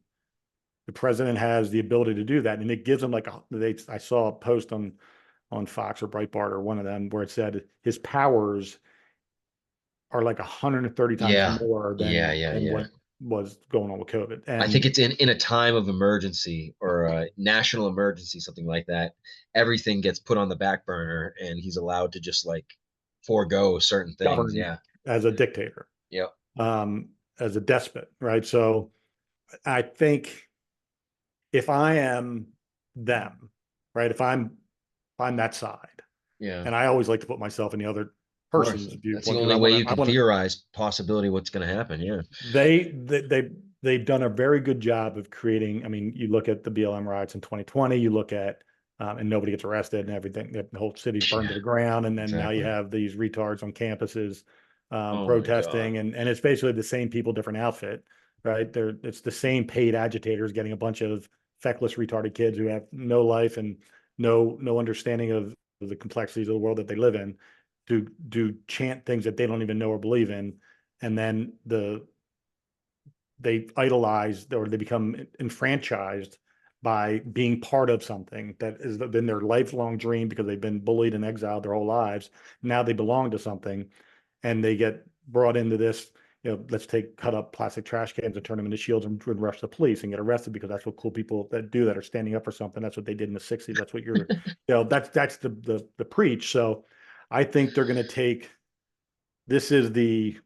The president has the ability to do that, and it gives them like I saw a post on Fox or Breitbart or one of them where it said his powers are like 130 times Yeah. more Yeah. than Yeah. Yeah. what was going on with COVID. I think And it's in a time of emergency or a national emergency, something like that. Everything gets put on the back burner, and he's allowed to just like forego certain things. govern Yeah. as a dictator, Yep. um, as a despot, right? So I think if I am them, right? If I'm that side, Yeah. Of and I always like to put myself in the other course. person's That's the viewpoint because only way you I can want to. theorize possibility what's going to happen. Yeah. They've done a very good job of creating. I mean, you look at the BLM riots in 2020. You look at and nobody gets arrested and everything. The whole city's burned to Yeah. the ground, and then now you Exactly. have these retards on campuses Oh my God. protesting, and it's basically the same people, different outfit, right? It's the same paid agitators getting a bunch of feckless, retarded kids who have no life and no understanding of the complexities of the world that they live in to do chant things that they don't even know or believe in, and then they idolize or they become enfranchised by being part of something that has been their lifelong dream because they've been bullied and exiled their whole lives. Now they belong to something, and they get brought into this. Let's cut up plastic trash cans and turn them into shields and rush the police and get arrested because that's what cool people that do that are standing up for something. That's what they did in the '60s. That's what that's the preach. So I think they're going to take. This is the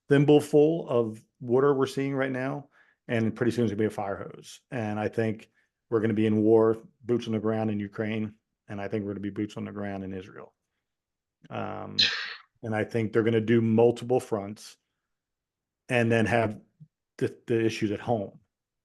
thimbleful of water we're seeing right now, and pretty soon it's gonna be a fire hose. And I think we're going to be in war, boots on the ground in Ukraine, and I think we're going to be boots on the ground in Israel. And I think they're going to do multiple fronts and then have the issues at home.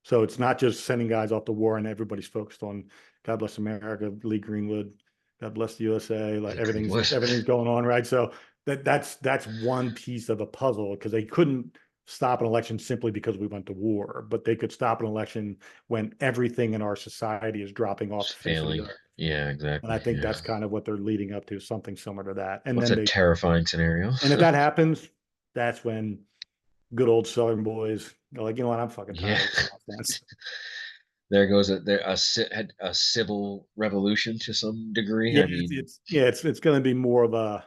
So it's not just sending guys off to war and everybody's focused on God bless America, Lee Greenwood, God bless the USA, like everything's going on, right? So that's one piece of a puzzle, because they couldn't stop an election simply because we went to war, but they could stop an election when everything in our society is dropping off the face of the Failing. earth. Yeah, And exactly. I think Yeah. that's kind of what they're leading up to, something similar to that. And What's then a terrifying scenario? and if that happens, that's when good old Southern boys are like, you know what, I'm fucking Yeah. tired of this nonsense. There goes a civil revolution to some degree. Yeah, I mean, it's going to be more of a,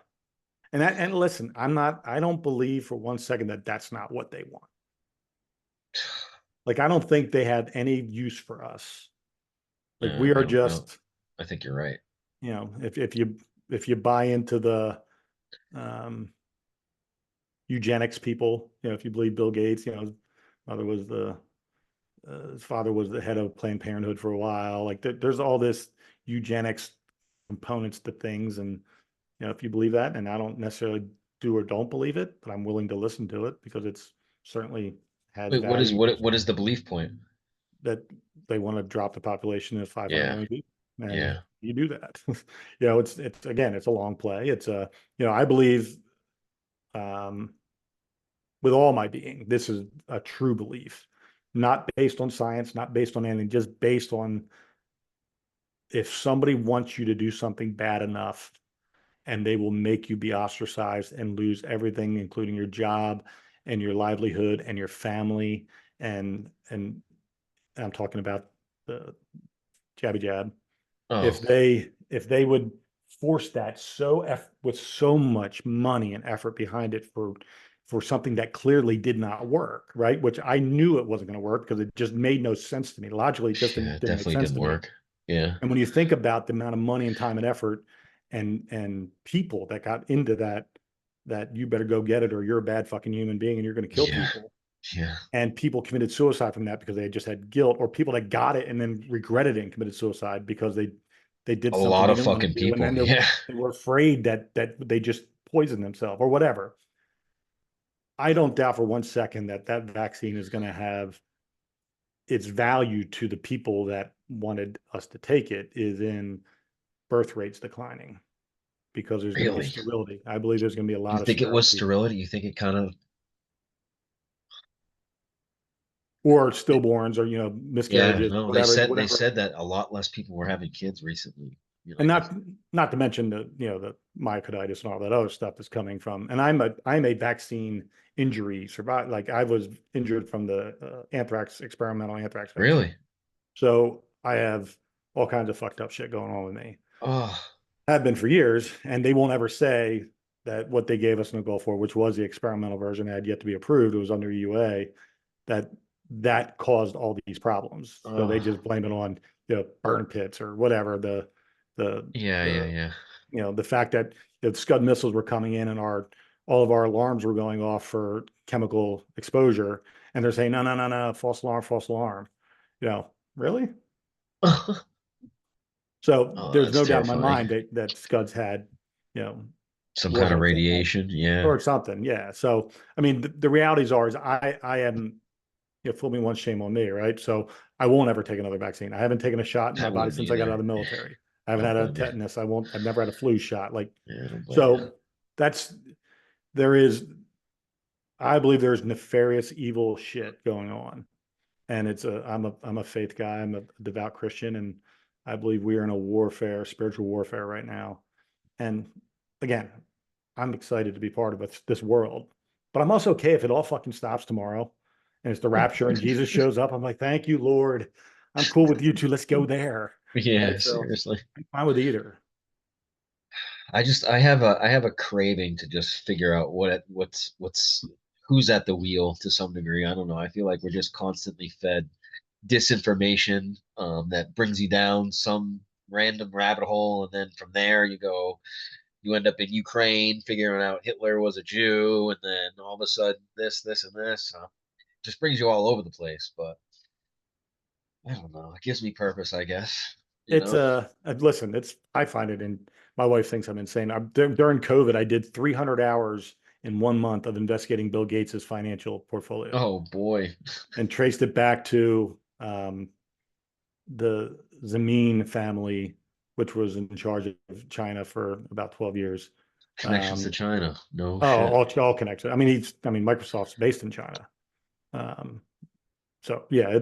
and listen, I don't believe for one second that that's not what they want. Like, I don't think they have any use for us. Like, we I are don't know. just, I think you're right. you know, if you buy into the eugenics people, you know, if you believe Bill Gates, you know, his father was the head of Planned Parenthood for a while. Like, there's all this eugenics components to things, and you know, if you believe that, and I don't necessarily do or don't believe it, but I'm willing to listen to it because it's certainly has Wait, what is value. what is the belief point? That they want to drop the population to 500 Yeah, million people, and yeah. you do that. You know, it's again, it's a long play. It's a, you know, I believe um, with all my being, this is a true belief, not based on science, not based on anything, just based on, if somebody wants you to do something bad enough, and they will make you be ostracized and lose everything, including your job and your livelihood and your family. And I'm talking about the jabby jab. Oh, If they would force that with so much money and effort behind it for something that clearly did not work, right? Which I knew it wasn't going to work because it just made no sense to me. Logically, it just yeah, it didn't make definitely sense didn't to me. work. Yeah. And when you think about the amount of money and time and effort and people that got into that you better go get it or you're a bad fucking human being and you're going to kill Yeah. people. Yeah. And people committed suicide from that because they just had guilt, or people that got it and then regretted it and committed suicide because they did A something lot they of didn't want fucking to do. And then people. Yeah. they were afraid that they just poisoned themselves or whatever. I don't doubt for one second that that vaccine is going to have its value to the people that wanted us to take it is in birth rates declining, because there's going to be Really? sterility. I believe there's going to be a You lot of think it was sterility sterility? You think it kind of or stillborns or, you know, yeah, miscarriages, no, they whatever. said that a lot less people were having kids recently. You know, And like that's not to mention the, you know, the myocarditis and all that other stuff that's coming from. And I'm a vaccine injury survivor. Like, I was injured from the experimental anthrax vaccine. really. So I have all kinds of fucked up shit going on with me. Oh, Have been for years, and they won't ever say that what they gave us in the Gulf War, which was the experimental version that had yet to be approved, it was under EUA, that that caused all these problems. So they oh, just blame it on, you know, burn pits or whatever. The yeah, yeah, the yeah. you know, the fact that, you know, Scud missiles were coming in and all of our alarms were going off for chemical exposure, and they're saying no, false alarm, false alarm. You know, really? So Oh, there's that's no doubt in my terrifying. mind that Scuds had, you know, Some kind of warheads in them radiation. Yeah. or something. Yeah. So I mean, the realities are is I am, you know, fool me once, shame on me, right? So I won't ever take another vaccine. I haven't taken a shot in I my body wouldn't since I got out of either. the Yeah. military. I haven't Don't had a blame you. tetanus. I've never had a flu shot. Like, Yeah, don't blame you. so that's, there is, I believe there's nefarious evil shit going on. And I'm a faith guy. I'm a devout Christian. And I believe we are in a warfare, spiritual warfare right now. And again, I'm excited to be part of this world, but I'm also okay if it all fucking stops tomorrow and it's the rapture and Jesus shows up. I'm like, thank you, Lord. I'm cool with you too. Let's go there. Yeah, Right. So seriously. I'm fine with either. I have a craving to just figure out what's who's at the wheel to some degree. I don't know. I feel like we're just constantly fed disinformation that brings you down some random rabbit hole, and then from there you end up in Ukraine figuring out Hitler was a Jew, and then all of a sudden this, and this just brings you all over the place. But I don't know. It gives me purpose, I guess. You It's know? listen, I find it in, my wife thinks I'm insane. During COVID, I did 300 hours in 1 month of investigating Bill Gates's financial portfolio Oh boy. and traced it back to the Zamin family, which was in charge of China for about 12 years. Connections to China. No Oh, shit. all connected. I mean, Microsoft's based in China. Um, so yeah,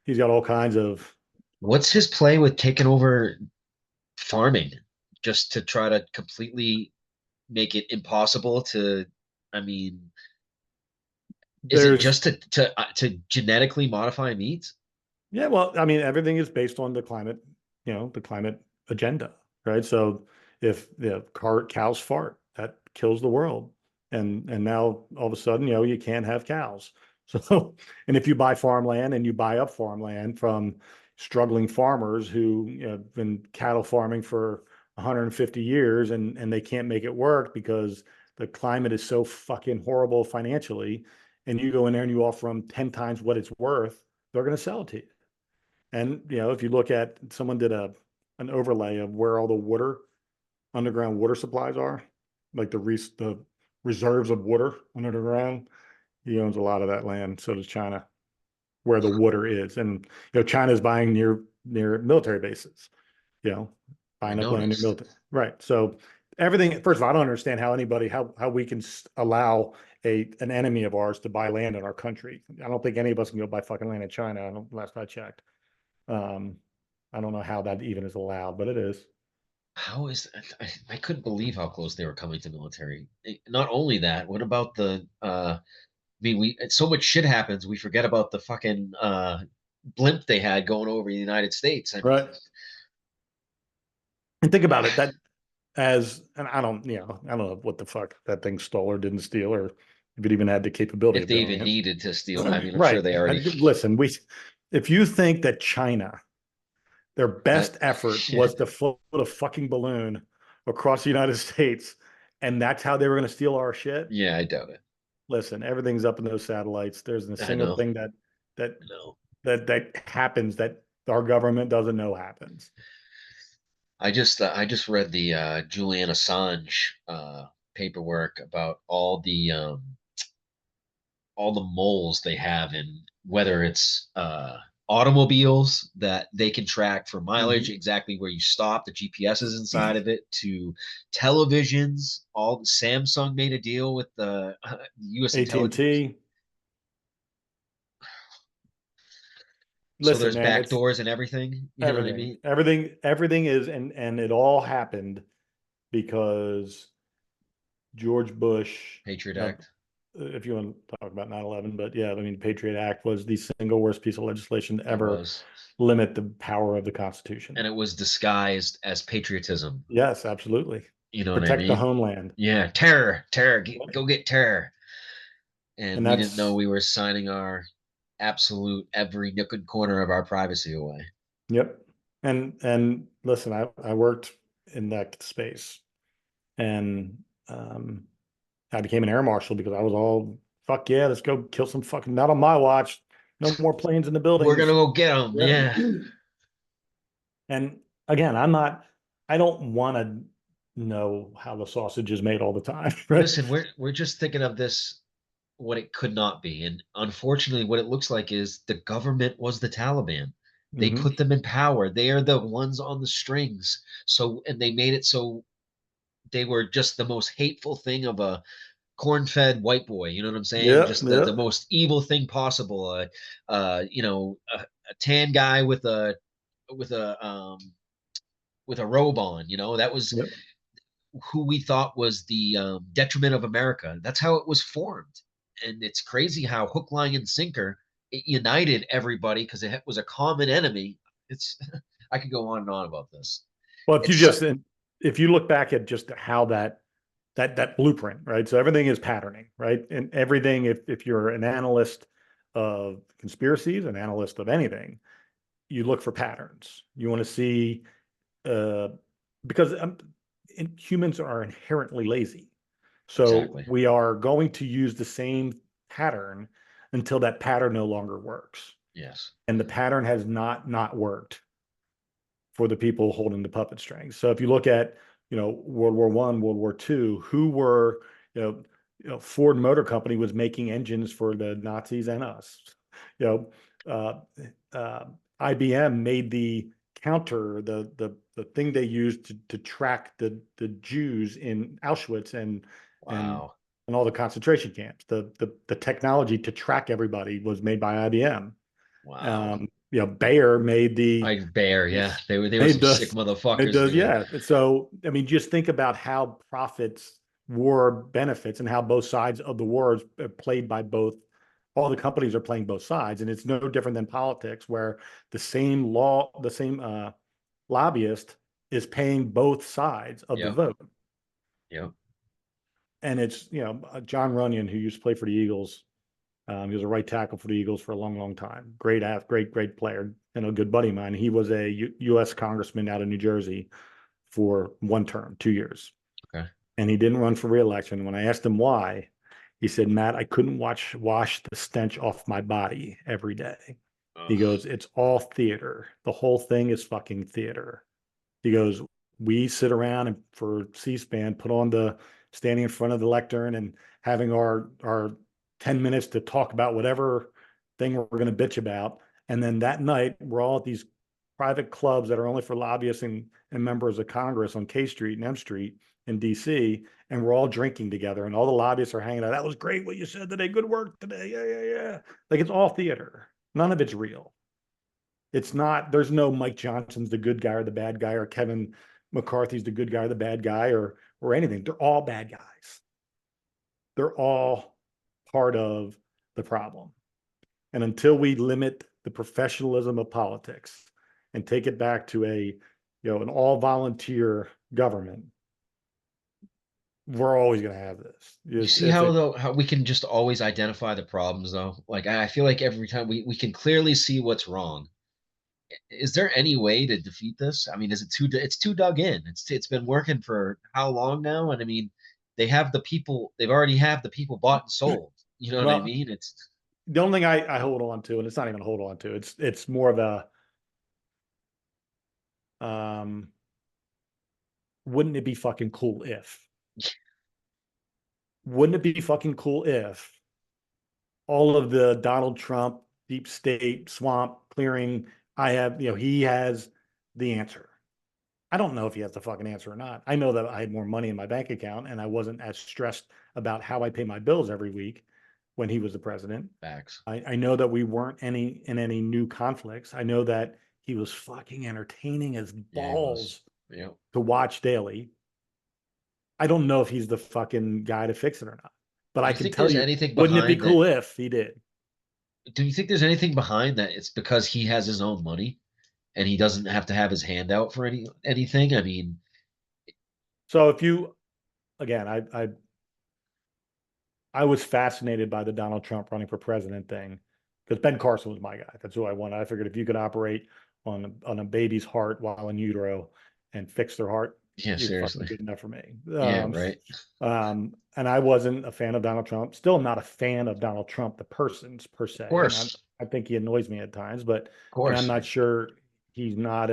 he's got all kinds of, What's his play with taking over farming just to try to completely make it impossible to, I mean, is it there's, just to genetically modify meat? yeah, well, I mean, everything is based on the climate, the climate agenda, right? So if the cows fart, that kills the world. And now all of a sudden, you can't have cows. So, and if you buy farmland and you buy up farmland from struggling farmers who, have been cattle farming for 150 years and they can't make it work because the climate is so fucking horrible financially, and you go in there and you offer them 10 times what it's worth, they're going to sell it to you. And if you look at, someone did an overlay of where all the underground water supplies are, like the reserves of water under the ground. He owns a lot of that land. So does China, where the water is. And China's buying near military bases. You know, I buying up land near noticed. military. Right. So everything. First of all, I don't understand how we can allow an enemy of ours to buy land in our country. I don't think any of us can go buy fucking land in China. Last I checked. Um, I don't know how that even is allowed, but it is. How is that? I couldn't believe how close they were coming to military. Not only that, what about the I mean, so much shit happens, we forget about the fucking blimp they had going over the United States. I mean, Right. And think about it, and I don't know what the fuck that thing stole or didn't steal, or if it even had the capability if of they doing even it. needed to steal, I mean, I'm sure Right. they already Listen, if you think that China, their that best effort was to float a fucking balloon across the United States, and that's how they were going to steal our shit. yeah, I doubt it. Listen, everything's up in those satellites. There isn't a I single know. thing that I know. that happens that our government doesn't know happens. I just read the Julian Assange paperwork about all the moles they have in whether it's automobiles that they can track for mileage, Mhm. exactly where you stop, the GPS is inside of it, to televisions. All Samsung made a deal with the U.S. intelligence. AT&T. So Listen, there's man, back it's doors and everything. You know what I everything. mean? Everything is, and it all happened because George Bush, Patriot now, Act. if you want to talk about 9/11, but yeah, I mean, Patriot Act was the single worst piece of legislation to It ever was. limit the power of the Constitution. And it was disguised as patriotism. Yes, absolutely. You know what I Protect the mean? homeland. Yeah, terror, terror, go get terror. And And we didn't know that's, we were signing our absolute every nook and corner of our privacy away. yep. And listen, I worked in that space, and I became an air marshal because I was all, fuck yeah, let's go kill some fucking, not on my watch. No more planes in the We're gonna buildings. go get them. Yeah. Yeah. And again, I don't want to know how the sausage is made all the time, right? Listen, we're just thinking of this what it could not be, and unfortunately, what it looks like is the government was the Taliban. They Hmm. put them in power. They are the ones on the strings. So, and they made it so they were just the most hateful thing of a corn-fed white boy. You know what I'm saying? Yeah, Just the yeah, most evil thing possible. A tan guy with a with a robe on. You know, that was yep, who we thought was the detriment of America. That's how it was formed, and it's crazy how hook, line, and sinker it united everybody because it was a common enemy. It's I could go on and on about this. well, It's if you look back at just how that blueprint, right? So everything is patterning, right? And everything, if you're an analyst of conspiracies, an analyst of anything, you look for patterns. You want to see, uh, because humans are inherently lazy. So exactly. we are going to use the same pattern until that pattern no longer works. Yes. And the pattern has not worked for the people holding the puppet strings. So if you look at, World War I, World War II, who were, Ford Motor Company was making engines for the Nazis and us. You know, IBM made the counter, the thing they used to track the Jews in Auschwitz and Wow. all the concentration camps. The technology to track everybody was made by IBM. Wow. Bayer made the Bear, yeah. They were made some sick the made motherfuckers, those, dude. yeah. So I mean, just think about how profits war benefits and how both sides of the wars are played by both. All the companies are playing both sides, and it's no different than politics, where the same lobbyist is paying both sides of the Yep. vote. Yep. And it's John Runyon, who used to play for the Eagles. He was a right tackle for the Eagles for a long, long time. Great player, and a good buddy of mine. He was a U.S. congressman out of New Jersey for one term, 2 years, Okay. and he didn't run for reelection. When I asked him why, he said, "Matt, I couldn't wash the stench off my body every day." He Ugh. goes, "It's all theater. The whole thing is fucking theater." He goes, "We sit around and for C-SPAN, put on the standing in front of the lectern and having our 10 minutes to talk about whatever thing we're going to bitch about. And then that night, we're all at these private clubs that are only for lobbyists and members of Congress on K Street and M Street in DC, and we're all drinking together, and all the lobbyists are hanging out. That was great what you said today. Good work today. Yeah, yeah, yeah." Like, it's all theater. None of it's real. It's not, there's no Mike Johnson's the good guy or the bad guy, or Kevin McCarthy's the good guy or the bad guy, or anything. They're all bad guys. They're all part of the problem. And until we limit the professionalism of politics and take it back to an all volunteer government, we're always going to have this. You see how though how we can just always identify the problems though? Like I feel like every time we can clearly see what's wrong. Is there any way to defeat this? I mean, is it it's too dug in. It's been working for how long now? And I mean, they've already have the people bought and sold. You know what I Well, mean? It's the only thing I hold on to, and it's not even a hold on to, it's more of a wouldn't it be fucking cool if? Wouldn't it be fucking cool if all of the Donald Trump deep state swamp clearing, he has the answer. I don't know if he has the fucking answer or not. I know that I had more money in my bank account and I wasn't as stressed about how I pay my bills every week when he was the president. facts. I know that we weren't in any new conflicts. I know that he was fucking entertaining as Yeah, he was. balls Yeah. to watch daily. I don't know if he's the fucking guy to fix it or not. But Do I you can think tell there's you, anything wouldn't it be behind that? cool if he did? Do you think there's anything behind that? It's because he has his own money and he doesn't have to have his hand out for anything. I mean, So if you, again, I was fascinated by the Donald Trump running for president thing because Ben Carson was my guy. That's who I wanted. I figured if you could operate on a baby's heart while in utero and fix their heart, yeah, you're fucking seriously. good enough for me. Yeah, right. And I wasn't a fan of Donald Trump. Still not a fan of Donald Trump, the persons per Of se. And course. I think he annoys me at times, Of and I'm course. not sure he's not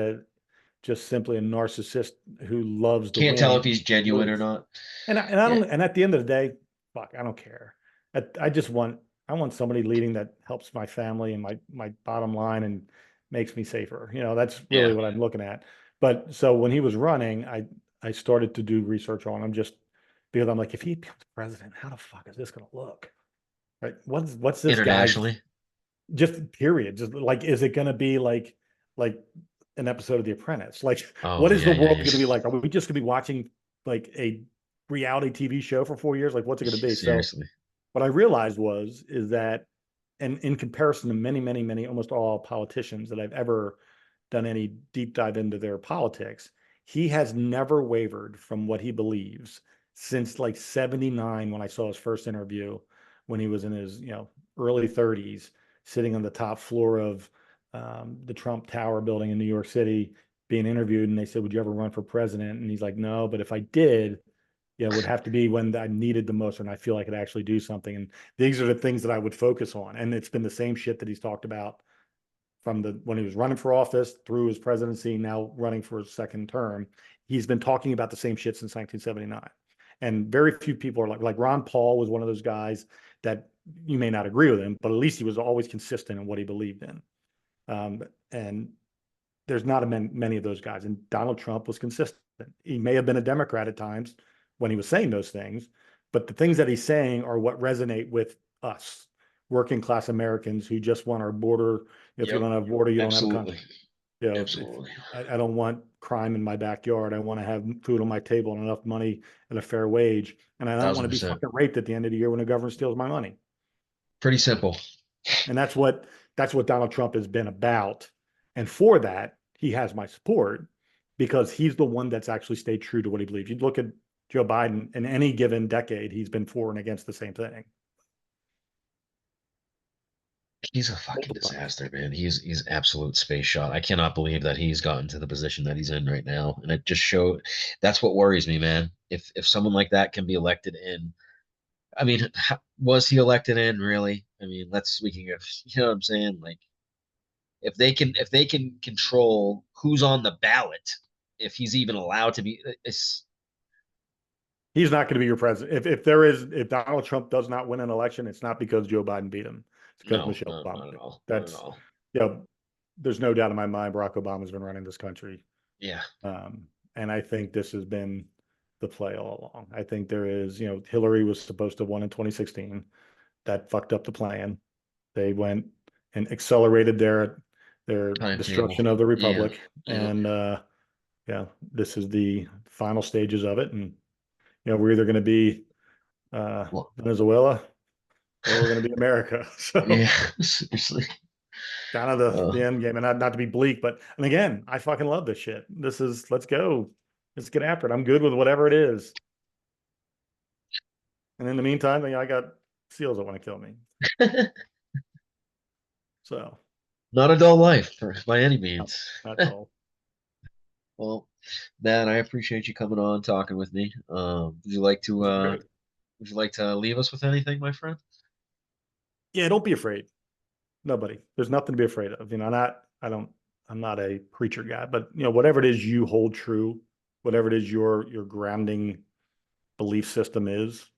just simply a narcissist who loves to Can't win tell and if he's to genuine or lose. not. And I Yeah. don't, and at the end of the day, fuck, I don't care. I just I want somebody leading that helps my family and my bottom line and makes me safer. That's really Yeah. what I'm looking at. But so when he was running, I started to do research on him just because I'm like, if he becomes president, how the fuck is this going to look? Right? What's this guy's, Internationally. just period? Just like, is it going to be like an episode of The Apprentice? Like, Oh, what is the yeah, yeah, world yeah. going to be like? Are we just going to be watching like a reality TV show for 4 years? Like, what's it going to be? So Seriously. what I realized is that, and in comparison to many, many, many, almost all politicians that I've ever done any deep dive into their politics, he has never wavered from what he believes since like 79 when I saw his first interview when he was in his early 30s, sitting on the top floor of the Trump Tower building in New York City, being interviewed, and they said, "Would you ever run for president?" And he's like, "No, but if I did, it would have to be when I needed the most and I feel I could actually do something." And these are the things that I would focus on. And it's been the same shit that he's talked about from when he was running for office through his presidency, now running for his second term, he's been talking about the same shit since 1979. And very few people are like Ron Paul was one of those guys that you may not agree with him, but at least he was always consistent in what he believed in. And there's not many of those guys. And Donald Trump was consistent. He may have been a Democrat at times when he was saying those things, but the things that he's saying are what resonate with us, working class Americans who just want our border. If you don't have a border, you don't have a country. You know, Absolutely. I don't want crime in my backyard. I want to have food on my table and enough money and a fair wage. And I don't want to be 1000%. fucking raped at the end of the year when the government steals my money. Pretty simple. And that's what Donald Trump has been about. And for that, he has my support because he's the one that's actually stayed true to what he believes. You look at Joe Biden in any given decade, he's been for and against the same thing. He's a fucking disaster, man. He's absolute space shot. I cannot believe that he's gotten to the position that he's in right now. And it just showed that's what worries me, man. If someone like that can be elected in, I mean, was he elected in really? I mean, we can, you know what I'm saying? Like if they can control who's on the ballot, if he's even allowed to be, he's not going to be your president. If Donald Trump does not win an election, it's not because Joe Biden beat him. It's because Michelle Obama. Not at all. That's, not at all. There's no doubt in my mind Barack Obama's been running this country. Yeah. And I think this has been the play all along. I think there is, Hillary was supposed to have won in 2016. That fucked up the plan. They went and accelerated their destruction of the republic. Yeah. And this is the final stages of it. And we're either going to be Venezuela or we're going to be America. So yeah, seriously. Kind of the end game. And not to be bleak, and again, I fucking love this shit. Let's go. Let's get after it. I'm good with whatever it is. And in the meantime, I got seals that want to kill me. So. Not a dull life by any means. Not dull. Well, Matt, I appreciate you coming on, talking with me. Would you like to leave us with anything, my friend? Yeah, don't be afraid. Nobody. There's nothing to be afraid of. I'm not a preacher guy, but whatever it is you hold true, whatever it is your grounding belief system is,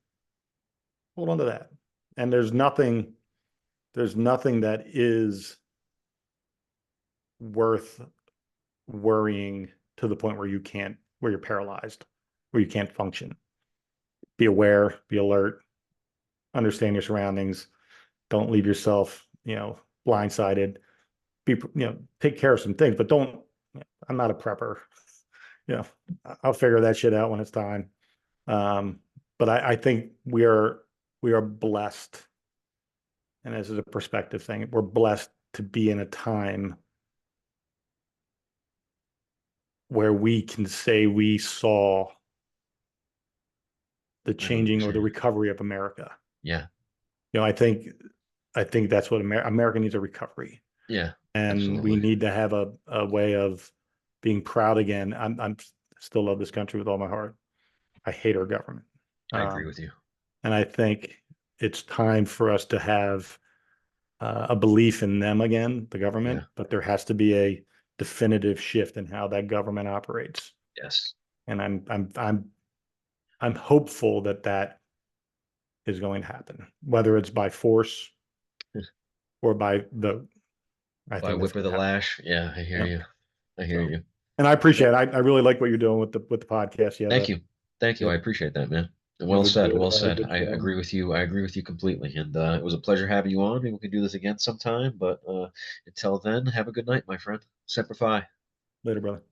hold on to that. And there's nothing that is worth worrying to the point where you're paralyzed, where you can't function. Be aware, be alert, understand your surroundings. Don't leave yourself, blindsided. Take care of some things, but don't. I'm not a prepper. I'll figure that shit out when it's time. But I think we are blessed, and this is a perspective thing. We're blessed to be in a time where we can say we saw the changing or the recovery of America. Yeah. I think that's what America needs, a recovery. Yeah. And absolutely. we need to have a way of being proud again. I'm still love this country with all my heart. I hate our government. I agree with you. And I think it's time for us to have a belief in them again, the government, but there has to be a definitive shift in how that government operates. Yes. And I'm hopeful that is going to happen, whether it's by force or by the whip or the lash. Yeah, I hear you. I hear you. And I appreciate it. I really like what you're doing with the podcast. Thank you. I appreciate that, man. Well said. Well said. I agree with you. I agree with you completely. And it was a pleasure having you on. Maybe we can do this again sometime. But until then, have a good night, my friend. Semper Fi. Later, brother.